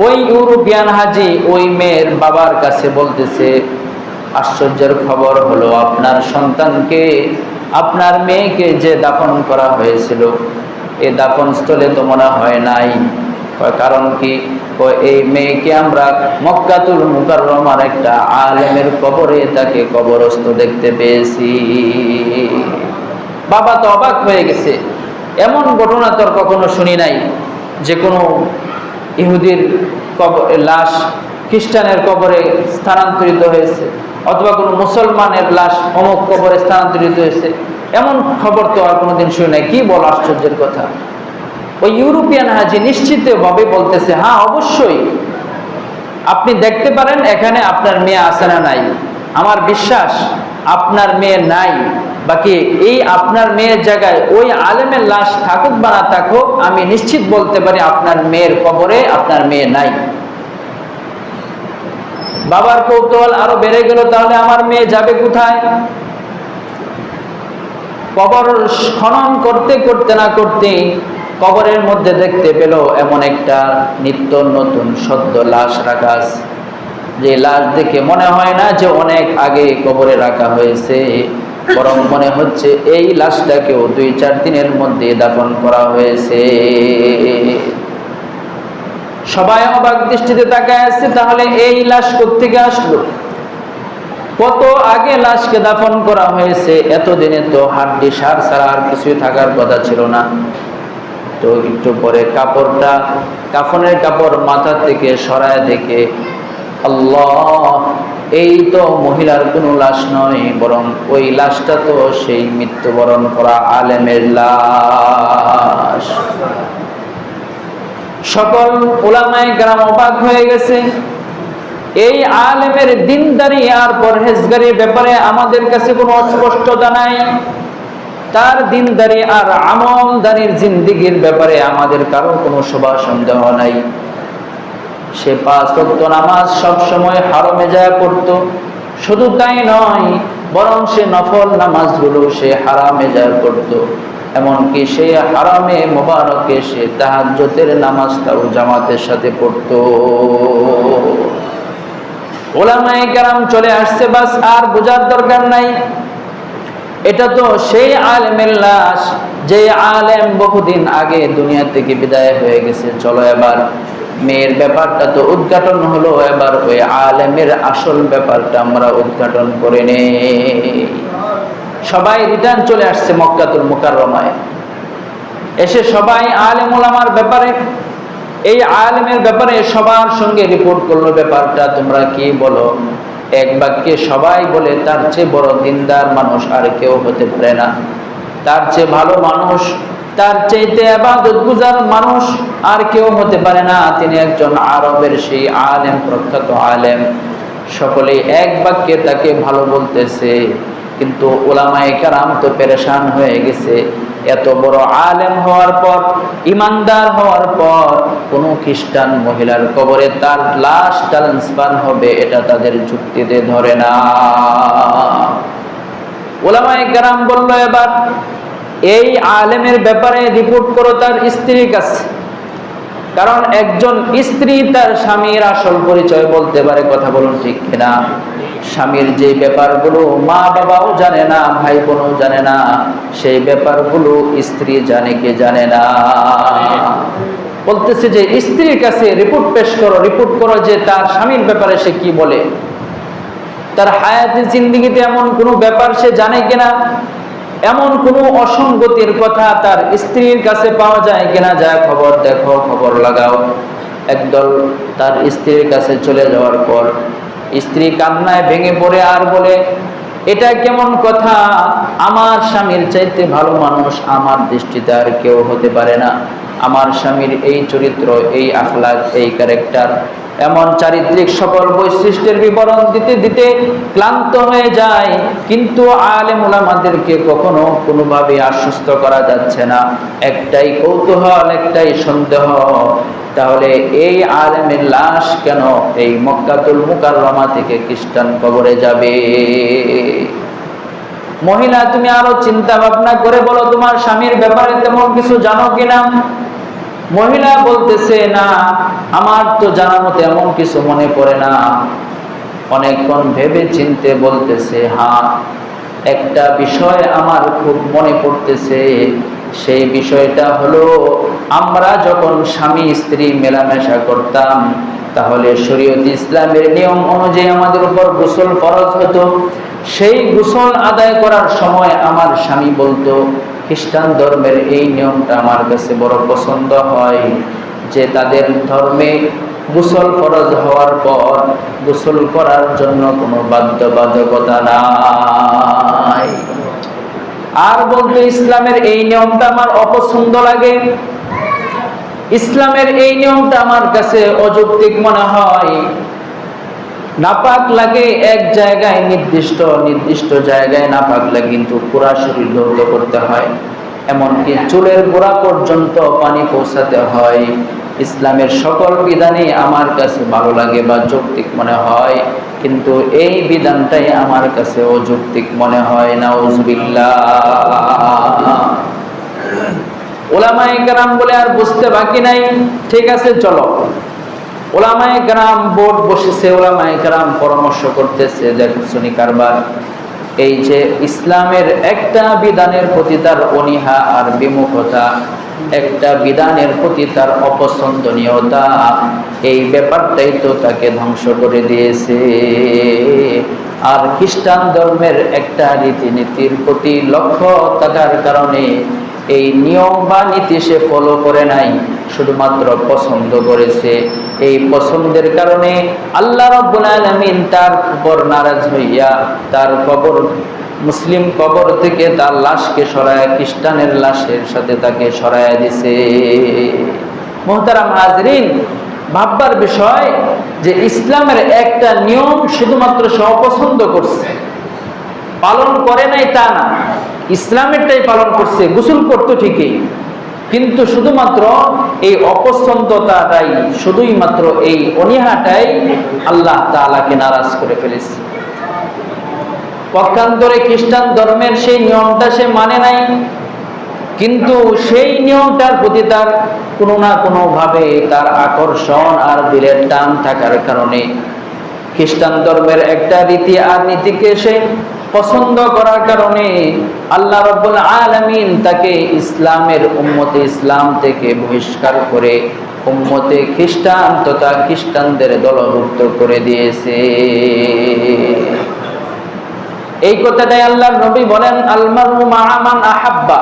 ওই ইউরোপিয়ান হাজী ওই মেয়ের বাবার কাছে বলতেছে, আশ্চর্যের খবর হলো, আপনার সন্তানকে, আপনার মেয়েকে যে দাফন করা হয়েছিল এই দাফন স্থলে তো মনে হয় নাই। কারণ কি? এই মেয়েকে আমরা মক্কাতুল মুকাররমার একটা আলেমের কবরে তাকে কবরস্থ দেখতে পেয়েছি। বাবা তো অবাক হয়ে গেছে, এমন ঘটনা তো আর কখনো শুনি নাই যে কোনো ইহুদির লাশ খ্রিস্টানের কবরে স্থানান্তরিত হয়েছে, অথবা কোনো মুসলমানের লাশ অমুক কবরে স্থানান্তরিত হয়েছে, এমন খবর তো আর কোনোদিন শুনি নাই। কি বল আশ্চর্যের কথা! ওই ইউরোপিয়ান হাজি নিশ্চিতভাবে বলতেছে, হ্যাঁ অবশ্যই আপনি দেখতে পারেন এখানে আপনার মেয়ে আছে না নাই। আমার বিশ্বাস আপনার মেয়ে নাই, বাকি এই আপনার মেয়ের জায়গায় ওই আলেমের লাশ থাকুক বা না থাকুক, আমি নিশ্চিত বলতে পারি আপনার মেয়ের কবরে আপনার মেয়ে নাই। বাবার কৌতূহল আরো বেড়ে গেল, তাহলে আমার মেয়ে যাবে কোথায়? কবর খনন করতে করতে না করতে কবরের মধ্যে দেখতে পেল এমন একটা নিত্য নতুন সদ্য লাশ রাখা আছে, যে লাশ দেখে মনে হয় না যে অনেক আগে কবরে রাখা হয়েছে, বরং মনে হচ্ছে এই লাশটাকেও 2-4 দিনের মধ্যে দাফন করা হয়েছে। সবাই অবাক দৃষ্টিতে তাকায় আছে, তাহলে এই লাশ কোত্থেকে আসলো? কত আগে লাশকে দাফন করা হয়েছে, এতদিনে তো হাড্ডি সার ছাড়া আর কিছুই থাকার কথা ছিল না। তো একটু পরে কাপড়টা, কাফনের কাপড় মাথা থেকে সরায় দেখে, আল্লাহ, এই তো মহিলার কোনো লাশ নয়, বরং ওই লাশটা তো সেই মৃত্যুবরণ করা আলেমের লাশ। সকল উলামায়ে কেরাম অবাক হয়ে গেছে। এই আলেমের দিনদারি আর পরহেজগারির ব্যাপারে আমাদের কাছে কোনো অস্পষ্টতা নাই, তার দিনদারি আর আমলদারির জিন্দেগির ব্যাপারে আমাদের কারো কোনো শোভা সন্দেহ নাই। সে 5 ওয়াক্ত নামাজ সবসময় হারমে যায় পড়তো, শুধু তাই নয়, বরং সে নফল নামাজগুলো সে হারামে যায় পড়তো। এমনকি সে হারামে মোবারকে সে তাহাজ্জুদের নামাজটাও জামাতের সাথে পড়তো। উলামায়ে কেরাম চলে আসছে, বাস আর বোঝার দরকার নাই। এটা তো সেই আলেমের লাশ, যে আলেম বহুদিন আগে দুনিয়া থেকে বিদায় হয়ে গেছে। চলো এবার মেয়ের ব্যাপারটা তো উদ্ঘাটন হলো, এবার ওই আলেমের আসল ব্যাপারটা আমরা উদ্ঘাটন করে নেই। সবাই রিটার্ন চলে আসছে মক্কাতুল মুকাররমায়, এসে সবাই আলেম ওলামার ব্যাপারে, এই আলেমের ব্যাপারে সবার সঙ্গে রিপোর্ট করলো ব্যাপারটা তোমরা কি বলো। এক বাক্যে সবাই বলে, তার চেয়ে বড় দিনদার মানুষ আর কেউ হতে পারে না, তার চেয়ে ভালো মানুষ, তার চাইতে ইবাদত গুজার মানুষ আর কেউ হতে পারে না। তিনি একজন আরবের সেই আলেম, প্রখ্যাত আলেম। সকলেই এক বাক্যে তাকে ভালো বলতেছে, কিন্তু উলামায়ে কেরাম তো পেরেশান হয়ে গেছে। এত বড় আলেম হওয়ার পর, ইমানদার হওয়ার পর, কোন খ্রিস্টান মহিলার কবরে তার লাশ ট্রান্সফার হবে, এটা তাদের যুক্তিতে ধরে না। উলামায়ে কেরাম বলল, এবার এই আলেমের ব্যাপারে রিপোর্ট করো তার স্ত্রীর কাছে, কারণ একজন স্ত্রী তার স্বামীর আসল পরিচয় বলতে পারে। কথা বলুন ঠিক কিনা? স্বামীর যে ব্যাপারগুলো মা বাবাও জানে না, ভাই বোনও জানে না, সেই ব্যাপারগুলো স্ত্রী জানে কে জানে না। বলতেছে যে স্ত্রীর কাছে রিপোর্ট পেশ করো, রিপোর্ট করো যে তার স্বামীর ব্যাপারে সে কি বলে, তার হায়াতের জিন্দেগিতে এমন কোনো ব্যাপার সে জানে কিনা, এমন কোনো অসঙ্গতির কথা তার স্ত্রীর কাছে পাওয়া যায় কিনা, যা খবর দেখো, খবর লাগাও। একদল তার স্ত্রীর কাছে চলে যাওয়ার পর স্ত্রী কান্নায় ভেঙে পড়ে আর বলে, এটা কেমন কথা, আমার স্বামীর চাইতে ভালো মানুষ আমার দৃষ্টিতে আর কেউ হতে পারে না। আমার স্বামীর এই চরিত্র, এই আখলাক, এই ক্যারেক্টার, এমন চারিত্রিক সকল বৈশিষ্ট্যের বিবরণ দিতে দিতে ক্লান্ত হয়ে যায়, কিন্তু আলেম উলামাদেরকে কখনো কোনোভাবে আশ্বস্ত করা যাচ্ছে না। একটাই কৌতূহল, একটাই সন্দেহ, তাহলে এই আলেমের লাশ কেন এই মক্কাতুল মুকাররমা থেকে খ্রিস্টান কবরে যাবে? মহিলা, তুমি আরো চিন্তা ভাবনা করে বলো, তোমার স্বামীর ব্যাপারে তেমন কিছু জানো কিনা? মহিলা বলতেছে, না, আমার তো জানা মতো এমন কিছু মনে পড়ে না। অনেকক্ষণ ভেবে চিনতে বলতেছে, হ্যাঁ, একটা বিষয় আমার খুব মনে পড়তেছে। সেই বিষয়টা হলো, আমরা যখন স্বামী স্ত্রী মেলামেশা করতাম, তাহলে শরীয়ত ইসলামের নিয়ম অনুযায়ী আমাদের উপর গোসল ফরজ হতো। সেই গোসল আদায় করার সময় আমার স্বামী বলতো, খ্রিস্টান ধর্মের এই নিয়মটা আমার কাছে বড় পছন্দ হয়, যে তাদের ধর্মে গোসল ফরজ হওয়ার পর গোসল করার জন্য কোনো বাধ্যবাধকতা নাই। আর বলতো, ইসলামের এই নিয়মটা আমার অপছন্দ লাগে, ইসলামের এই নিয়মটা আমার কাছে অযৌক্তিক মনে হয়, নাপাক লাগে এক জায়গায়, নির্দিষ্ট জায়গায় নাপাক লাগে, কিন্তু পুরা শরীর ধৌত করতে হয়, এমনকি চুলের গোড়া পর্যন্ত পানি পৌঁছাতে হয়। ইসলামের সকল বিধানই আমার কাছে ভালো লাগে বা যৌক্তিক মনে হয়, কিন্তু এই বিধানটাই আমার কাছে অযৌক্তিক মনে হয়। নাউজুবিল্লাহ। ওলামায়ে কেরাম বলে, আর বুঝতে বাকি নাই, ঠিক আছে চলো। ওলামায়ে কেরাম বোর্ড বসেছে, ওলামায়ে কেরাম পরামর্শ করতেছে, দেখুনি কারবার, এই যে ইসলামের একটা বিধানের প্রতি তার অনীহা আর বিমুখতা, একটা বিধানের প্রতি তার অপছন্দনীয়তা, এই ব্যাপারটাই তো তাকে ধ্বংস করে দিয়েছে। আর খ্রিস্টান ধর্মের একটা রীতিনীতির প্রতি লক্ষ্য থাকার কারণে এই নিয়ম বা নীতি সে ফলো করে নাই, শুধুমাত্র পছন্দ করেছে। এই পছন্দের কারণে আল্লাহ রাব্বুল আলামিন তার উপর নারাজ হইয়া তার কবর, মুসলিম কবর থেকে তার লাশকে সরায় খ্রিস্টানের লাশের সাথে তাকে সরায় দিছে। মুহতারাম হাজরিন, ভাববার বিষয় যে ইসলামের একটা নিয়ম শুধুমাত্র সে অপছন্দ করছে, পালন করে নাই তা না, ইসলামেরটাই পালন করছে, গোসল করতো ঠিকই, কিন্তু শুধুমাত্র এই অপছন্দতাটাই, শুধুই মাত্র এই অনীহাটাই আল্লাহ তাআলাকে নারাজ করে ফেলেছে। পক্ষান্তরে খ্রিস্টান ধর্মের সেই নিয়মটা সে মানে নাই, কিন্তু সেই নিয়মটার প্রতি তার কোনো না কোনো ভাবে তার আকর্ষণ আর দিলের টান থাকার কারণে খ্রিস্টান ধর্মের একটা রীতি আর নীতিকে সে পছন্দ করার কারণে আল্লাহ রাব্বুল আলামিন তাকে ইসলামের উম্মতে ইসলাম থেকে বহিষ্কার করে উম্মতে খ্রিস্টান তথা খ্রিস্টানদের দলভুক্ত করে দিয়েছে। এই কথাটাই আল্লাহর নবী বলেন, আল মারউ মা'a মান আহাব্বা,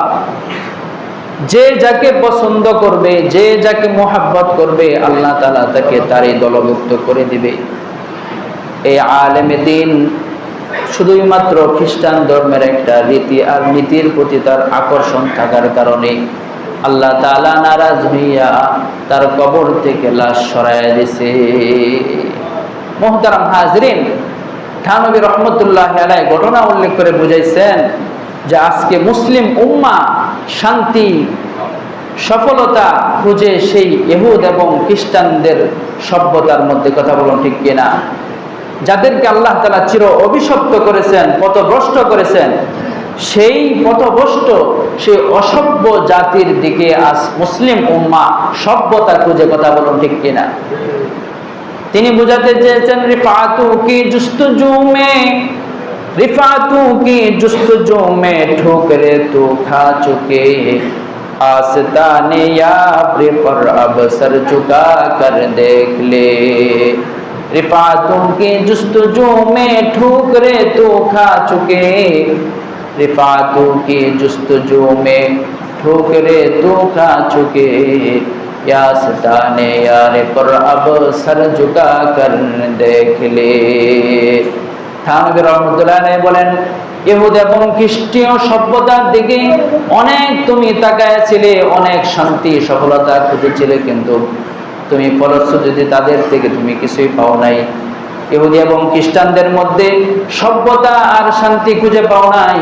যে যাকে পছন্দ করবে, যে যাকে মুহাব্বত করবে, আল্লাহ তাআলা তাকে তারই দলভুক্ত করে দিবে। এই আলেমে দ্বীন শুধুই মাত্র খ্রিস্টান ধর্মের একটা রীতি আর নীতির প্রতি তার আকর্ষণ থাকার কারণে আল্লাহ তাআলা নারাজ হইয়া তার কবর থেকে লাশ সরাইয়া দিয়েছে। মুহতারাম হাজরিন, থানবী রহমতুল্লাহ আলাইহি ঘটনা উল্লেখ করে বুঝাইছেন যে আজকে মুসলিম উম্মাহ শান্তি সফলতা খুঁজে সেই ইহুদ এবং খ্রিস্টানদের সভ্যতার মধ্যে, কথা বলুন ঠিক কিনা, যাদেরকে আল্লাহ তাআলা চির অভিশপ্ত করেছেন, পথভ্রষ্ট করেছেন, সেই পথভ্রষ্ট সেই অসভ্য জাতির দিকে আজ মুসলিম উম্মাহ সভ্যতা খুঁজে, কথা বলুন ঠিক কিনা। তিনি বুঝাতে চেয়েছেন, রিফাতু কি জুস্তজু মে ঠোকরে তো খা চুকে, आस्ताने याब्र पर अब सर झुका कर देख ले, रिफातों की जुस्तजू में ठुकरे तो खा चुके, रिफातों की जुस्तजू में ठुकरे तो खा चुके, आस्ताने यार पर अब सर झुका कर देख ले। থানবী রহমতুল্লাহ আলাইহি বলেন, ইহুদ এবং খ্রিস্টীয় সভ্যতার দিকে অনেক তুমি তাকায়াছিলে, অনেক শান্তি সফলতা খুঁজেছিলে, কিন্তু তুমি ফলশ্রুতিতে তাদের থেকে তুমি কিছুই পাও নাই। ইহুদি এবং খ্রিস্টানদের মধ্যে সভ্যতা আর শান্তি খুঁজে পাও নাই।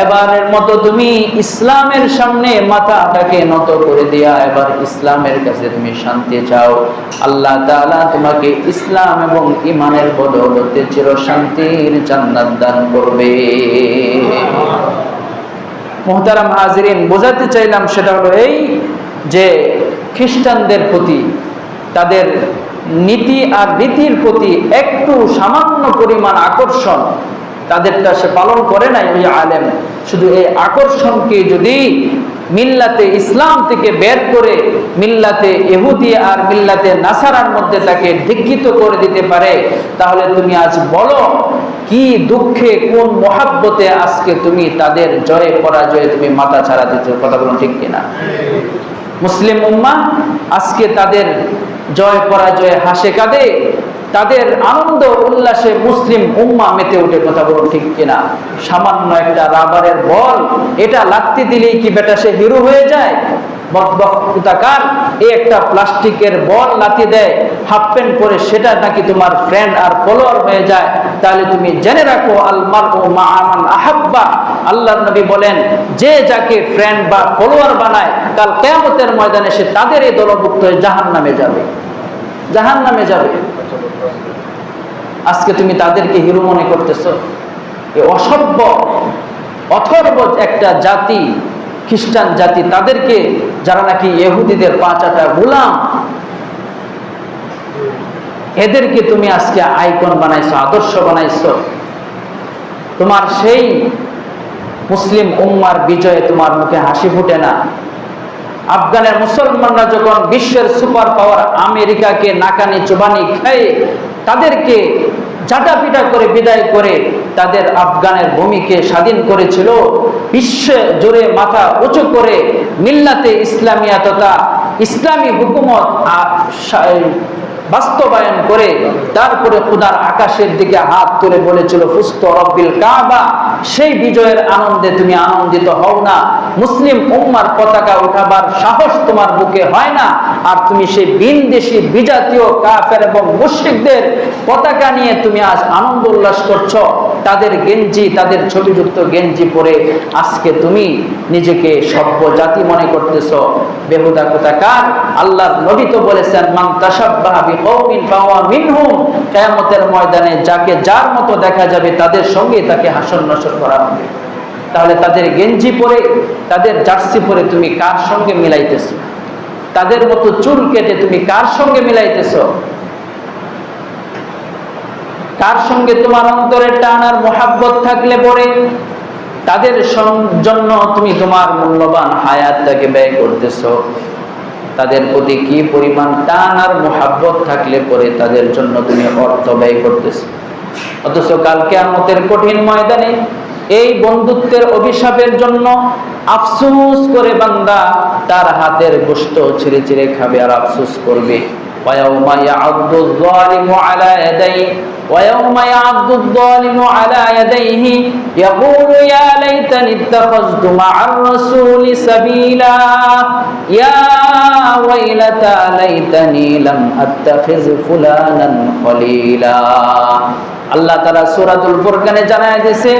এবারের মতো তুমি ইসলামের সামনে মাথাটাকে নত করে দিয়া এবার ইসলামের কাছে তুমি শান্তি চাও। আল্লাহ তাআলা তোমাকে ইসলাম এবং ঈমানের বদৌলতে চির শান্তির জান্নাত দান করবে। মুহতারাম হাজিরিন, বোঝাতে চাইলাম সেটা হলো এই যে খ্রিস্টানদের প্রতি তাদের নীতি আর রীতির প্রতি একটু সামান্য পরিমাণ আকর্ষণ তাদেরটা সে পালন করে নাই ওই আলেম। শুধু এই আকর্ষণকে যদি মিল্লাতে ইসলাম থেকে বের করে মিল্লাতে ইহুদি আর মিল্লাতে নাসারার মধ্যে তাকে দীক্ষিত করে দিতে পারে, তাহলে তুমি আজ বলো কি দুঃখে কোন মহাব্বতে আজকে তুমি তাদের জয়ে পরাজয়ে তুমি মাথা ছাড়া দিচ্ছ? কথা বলুন ঠিক কিনা? মুসলিম উম্মাহ আজকে তাদের জয় পরাজয়ে হাসে কাঁদে, তাদের আনন্দ উল্লাসে মুসলিম উম্মাহ মেতে উঠে। কথা বলুন ঠিক কিনা? সামান্য একটা রাবারের বল, এটা লাগতে দিলেই কি বেটা সে হিরো হয়ে যায়? বকবকার এই একটা প্লাস্টিকের বল লাথি দেয়, হাফ প্যান্ট পরে, সেটা নাকি তোমার ফ্রেন্ড আর ফলোয়ার হয়ে যায়। তাহলে তুমি জেনে রাখো আল মারউ মা'a মান আহাব্বা। আল্লাহর নবী বলেন, যে যাকে ফ্রেন্ড বা ফলোয়ার বানায় কাল কিয়ামতের ময়দানে সে তাদের এই দলভুক্ত হয়ে জাহান্নামে যাবে, জাহান্নামে যাবে। আজকে তুমি তাদেরকে হিরো মনে করতেছো? এই অসভ্য অথর্ব একটা জাতি, খ্রিস্টান জাতি, তাদেরকে যারা নাকি ইহুদিদের পাঁচাটা গোলাম, এদেরকে তুমি আজকে আইকন বানাইছো, আদর্শ বানাইছো। তোমার সেই মুসলিম উম্মার বিজয়ে তোমার মুখে হাসি ফুটে না। আফগানের মুসলমানরা যখন বিশ্বের সুপার পাওয়ার আমেরিকাকে নাকানি চুবানি খেয়ে তাদেরকে জাটাপিটা করে বিদায় করে তাদের আফগানের ভূমিকে স্বাধীন করেছিল, বিশ্ব জুড়ে মাথা উঁচু করে মিল্লাতে ইসলামিয়া তথা ইসলামী হুকুমত বাস্তবায়ন করে তারপরে খোদার আকাশের দিকে হাত তুলে বলেছিল ফুস্ত রব্বিল কাবা। সেই বিজয়ের আনন্দে তুমি আনন্দিত হও না, মুসলিম উম্মার পতাকা উঠাবার সাহস তোমার বুকে হয় না, আর তুমি সেই বিনদেশী বিজাতীয় কাফের এবং মুশরিকদের পতাকা নিয়ে তুমি আজ আনন্দ উল্লাস করছো। তাদের গেঞ্জি, তাদের ছবিযুক্ত গেঞ্জি পরে আজকে তুমি নিজেকে সভ্য জাতি মনে করতেছো। বেহুদা কোথাকার! আল্লাহর নবী তো বলেছেন, মান তাশাব্বাহা বিকওমিন ফাহুয়া মিনহুম। কিয়ামতের ময়দানে যাকে যার মতো দেখা যাবে তাদের সঙ্গে তাকে হাসর নসর করা হবে। তাহলে তাদের গেঞ্জি পরে, তাদের জার্সি পরে তুমি কার সঙ্গে মিলাইতেছো? তাদের মতো চুল কেটে তুমি কার সঙ্গে মিলাইতেছো? কার সঙ্গে তোমার অন্তরের টান আর মোহাব্বত থাকলে পরে তাদের জন্য তুমি তোমার মূল্যবান হায়াতটাকে ব্যয় করতেছো? তাদের প্রতি কি পরিমাণ টান আর মোহাব্বত থাকলে পরে তাদের জন্য তুমি অর্থ ব্যয় করতেছো? অথচ কাল কিয়ামতের কঠিন ময়দানে এই বন্ধুত্বের অভিশাপের জন্য আফসোস করে বান্দা তার হাতের গোশত ছিঁড়ে ছিঁড়ে খাবে আর আফসোস করবে। ويوم يعض الظالم على يديه ويوم يعض الظالم على يديه يقول يا ليتني اتخذت مع الرسول سبيلا يا ويلتى ليتني لم اتخذ فلانا خليلا। আল্লাহ তাআলা সূরাতুল ফুরকানে জানায় দিয়েছে,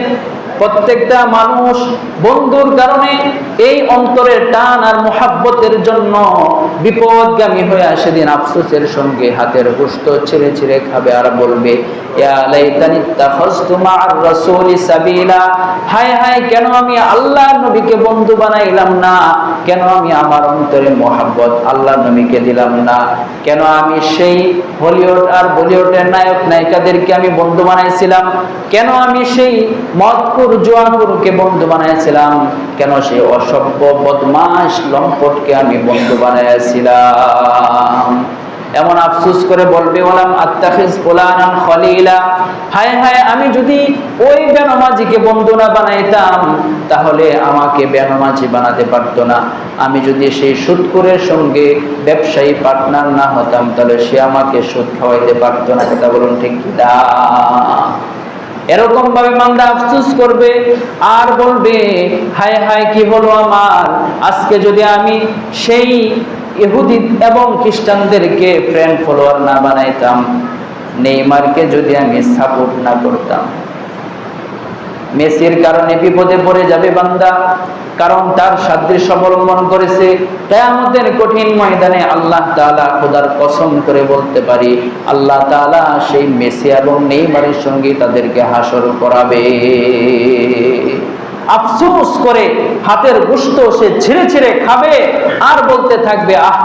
প্রত্যেকটা মানুষ বন্ধুর কারণে এই অন্তরের টান আর মোহাব্বতের জন্য বিপদগামী হয়ে সেদিন আফসোসের সঙ্গে হাতের গোশত ছিঁড়ে ছিঁড়ে খাবে আর বলবে, ইয়া লাইতানি ইত্তাখাযতু মা'আর রাসূলি সাবিলা। হায় হায়, কেন আমি আল্লাহর নবীকে বন্ধু বানাইলাম না? কেন আমি আমার অন্তরে মোহাব্বত আল্লাহর নবীকে দিলাম না? কেন আমি সেই হলিউড আর বলিউডের নায়ক নায়িকাদেরকে আমি বন্ধু বানাইছিলাম? কেন আমি সেই মদখোর জুয়াখোরকে বন্ধু বানাইছিলাম? কেন সেই অসভ্য বদমাশ লম্পটকে আমি বন্ধু বানাইছিলাম? এমন আফসোস করে বলবে, ওয়ালাম আত্তাখিজ ফুলানান খলিলা। হায় হায়, আমি যদি ওই বেনামাজিকে বন্ধু না বানাইতাম তাহলে আমাকে বেনামাজি বানাতে পারতো না। আমি যদি সেই সুদখোরের সঙ্গে ব্যবসায়ী পার্টনার না হতাম তাহলে সে আমাকে সুদ খাওয়াইতে পারতো না। কথা বলুন ঠিক কিনা? এরকম ভাবে বান্দা আফসোস করবে আর বলবে, হায় হায়, কি হলো আমার? আজকে যদি আমি সেই ইহুদি এবং খ্রিস্টানদেরকে ফ্রেন্ড ফলোয়ার না বানাইতাম, নেইমারকে যদি আমি সাপোর্ট না করতাম। মেসির কারণে বিপদে পড়ে যাবে বান্দা, কারণ তার সাদৃশ্য অবলম্বন করেছে। কিয়ামতের কঠিন ময়দানে আল্লাহ তাআলা খোদার কসম করে বলতে পারি, আল্লাহ তাআলা সেই মেসি এবং নেইমারের সঙ্গে তাদেরকে হাসর করাবে। আফসোস করে হাতের গোশত সে ছিঁড়ে ছিঁড়ে খাবে আর বলতে থাকবে, আহ,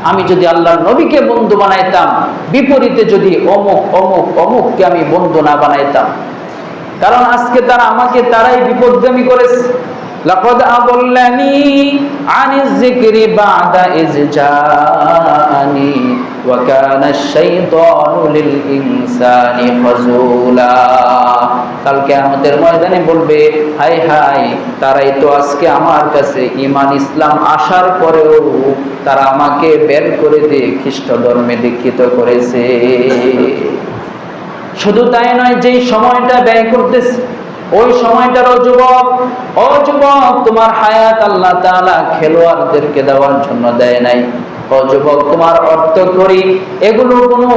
আমি যদি আল্লাহর নবীকে বন্ধু বানাইতাম, বিপরীতে যদি অমুক অমুক অমুককে আমি বন্ধু না বানাইতাম। কারণ আজকে তারাই বিপদগামী করেছে। লাকাদ আদাল্লানি আনিজ যিকরি বা'দা ইয জাআনি ওয়া কানা আশ-শাইতানু লিল ইনসানি খাযুলা। কাল কিয়ামতের ময়দানে বলবে, হায় হায়, তারাই তো আজকে আমার কাছে ঈমান ইসলাম আসার পরেও তারা আমাকে বের করে দিয়ে খ্রিস্ট ধর্মে দীক্ষিত করেছে। শুধু তাই নয়, যেই সময়টা ব্যয় করতেছে ওই সময়টারও যুবক, ও যুবক, তোমার হায়াত আল্লাহ তাআলা খেলোয়াড়দেরকে দেওয়ার জন্য দেয় নাই। ও যুবক, তোমার অর্থ করি এগুলো কোনো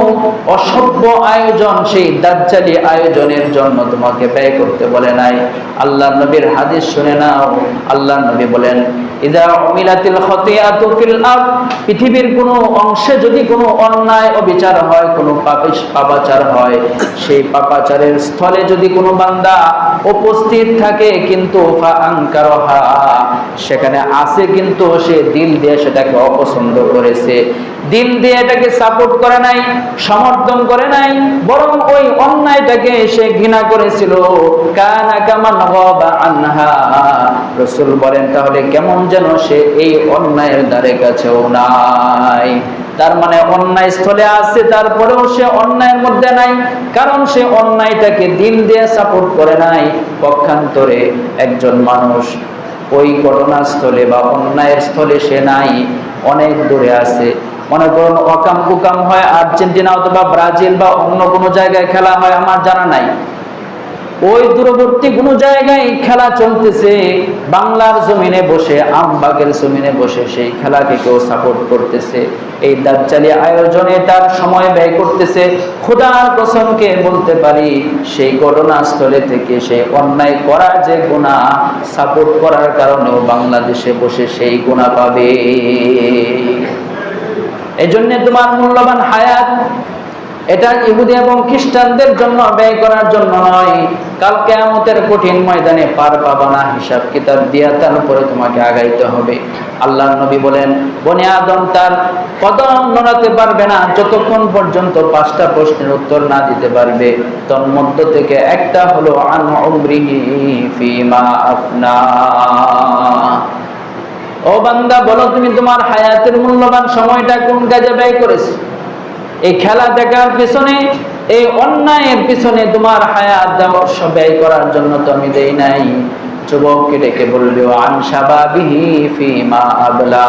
অসভ্য আয়োজন, সেই দাজ্জালি আয়োজনের জন্য তোমাকে ব্যয় করতে বলে নাই। আল্লাহর নবীর হাদিস শুনে নাও। আল্লাহর নবী বলেন, ইযা উমিলাতিল খাতিয়াতু ফিল আরদ, পৃথিবীর কোনো অংশে যদি কোনো অন্যায় অবিচার হয়, কোনো পাপাচার হয়, সেই পাপাচারের স্থলে যদি কোনো বান্দা উপস্থিত থাকে কিন্তু ফাআনকারহা, সেখানে আছে কিন্তু সে দিল দিয়ে সেটাকে অপছন্দ করেছে, দিল দিয়ে এটাকে সাপোর্ট করে নাই, সমর্থন করে নাই, বরং ওই অন্যায়টাকে সে ঘৃণা করেছিল, কানা কামান গাবা আনহা, রাসূল বলেন তাহলে কেমন যেন সে এই অন্যায়ের ধারে কাছেও নাই। তার মানে অন্যায় স্থলে আছে, তারপরেও সে অন্যায়ের মধ্যে নাই, কারণ সে অন্যায়টাকে দিল দিয়ে সাপোর্ট করে নাই। পক্ষান্তরে একজন মানুষ ওই ঘটনাস্থলে বা অন্যায়ের স্থলে সে নাই, অনেক দূরে আছে। মনে করুন ওয়াকাম কুকাম হয় আর্জেন্টিনা অথবা ব্রাজিল বা অন্য কোনো জায়গায় খেলা হয়, আমার জানা নাই, ওই দূরবর্তী কোনো জায়গায় খেলা চলতেছে, বাংলার জমিনে বসে, আমবাগের জমিনে বসে সেই খেলাকে কেউ সাপোর্ট করতেছে, এই দাজ্জালি আয়োজনে তার সময় ব্যয় করতেছে। খোদার কসমকে বলতে পারি, সেই ঘটনাস্থলে থেকে সেই অন্যায় করার যে গুনাহ, সাপোর্ট করার কারণেও বাংলাদেশে বসে সেই গুনাহ পাবে। এজন্য তোমার মূল্যবান হায়াত এটা ইহুদি এবং খ্রিস্টানদের জন্য ব্যয় করার জন্য নয়। কাল কিয়ামতের কঠিন ময়দানে পার পাবা না, হিসাব কিতাব দিয়া তারপরে তোমাকে আগাইতে হবে। আল্লাহর নবী বলেন, বনি আদম তার কদম নড়াতে পারবে না যতক্ষণ পর্যন্ত 5টা প্রশ্নের উত্তর না দিতে পারবে। তন্মধ্য থেকে একটা হলো আন উমরিহি ফিমা আফনা। ও বান্দা, বলো তুমি তোমার হায়াতের মূল্যবান সময়টা কোন কাজে ব্যয় করেছো? এই খেলা দেখার পিছনে, এই অন্যায়ের পিছনে তোমার হায়াত ব্যয় করার জন্য তো আমি দেই নাই। যুবককে ডেকে বললো, আন শাবাবিহি ফিমা আবলা।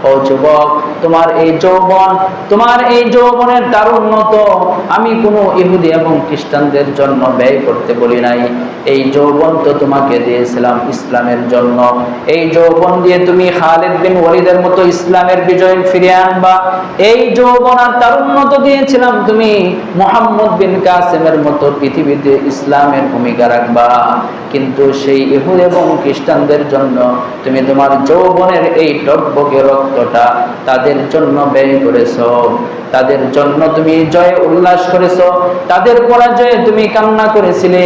ও যুবক, তোমার এই যৌবনের তারুণ্য তো আমি কোনো ইহুদি এবং খ্রিস্টানদের জন্য ব্যয় করতে বলি নাই। এই যৌবন তো তোমাকে দিয়েছিলাম ইসলামের জন্য। এই যৌবন দিয়ে তুমি খালিদ বিন ওয়ালিদের মতো ইসলামের বিজয় ফিরিয়ে আনবা। এই যৌবন আর তারুণ্য তো দিয়েছিলাম তুমি মুহাম্মদ বিন কাসেমের মতো পৃথিবীতে ইসলামের ভূমিকা রাখবা। কিন্তু সেই ইহুদ এবং খ্রিস্টানদের জন্য তুমি তোমার যৌবনের এই টকবকে রক্তটা তাদের জন্য ব্যয় করেছো, তাদের জন্য তুমি জয় উল্লাস করেছো, তাদের পরাজয়ে তুমি কান্না করেছিলে,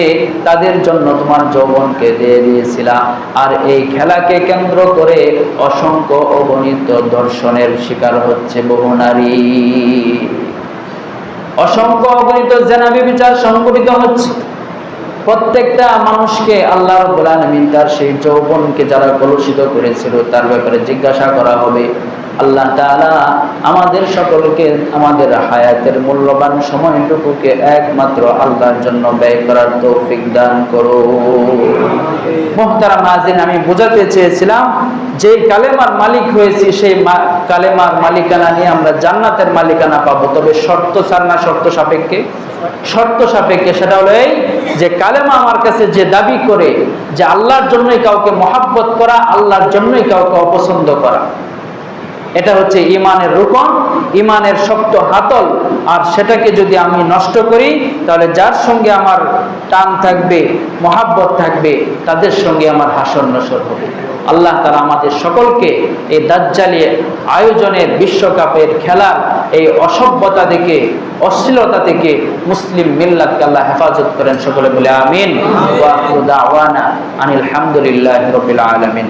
তাদের জন্য তোমার যৌবনকে দিয়ে দিয়েছিলা। আর এই খেলাকে কেন্দ্র করে অসংখ্য অগণিত ধর্ষণের শিকার হচ্ছে বহু নারী, অসংখ্য অগণিত জেনা ব্যভিচার সংঘটিত হচ্ছে। প্রত্যেকটা মানুষকে আল্লাহ রাব্বুল আলামিন তার সেই যৌবনকে যারা কলুষিত করেছিল তার ব্যাপারে জিজ্ঞাসা করা হবে। আল্লাহ তাআলা আমাদের সকলকে আমাদের হায়াতের মূল্যবান সময়টুকুকে একমাত্র আল্লাহর জন্য ব্যয় করার তৌফিক দান করো। মুহতারাম নাযিরিন, আমি বোঝাতে চেয়েছিলাম যে কালেমার মালিক হয়েছি, সেই কালেমার মালিকানা নিয়ে আমরা জান্নাতের মালিকানা পাবো, তবে শর্ত ছাড় না, শর্ত সাপেক্ষে। শর্ত সাপেক্ষে সেটা হলো এই যে কালেমা আমার কাছে যে দাবি করে যে আল্লাহর জন্যই কাউকে মহাব্বত করা, আল্লাহর জন্যই কাউকে অপছন্দ করা, এটা হচ্ছে ঈমানের রুকন, ঈমানের শক্ত হাতল। আর সেটাকে যদি আমি নষ্ট করি তাহলে যার সঙ্গে আমার টান থাকবে, মহাব্বত থাকবে, তাদের সঙ্গে আমার হাসর নসর হবে। আল্লাহ তাআলা আমাদের সকলকে এই দাজ্জালি আয়োজনের বিশ্বকাপের খেলার এই অসভ্যতা থেকে, অশ্লীলতা থেকে মুসলিম মিল্লাতকে আল্লাহ হেফাজত করেন। সকলে বলে আমিন। ওয়া আখিরু দাওয়ানা আনিল হামদুলিল্লাহি রাব্বিল আলামিন।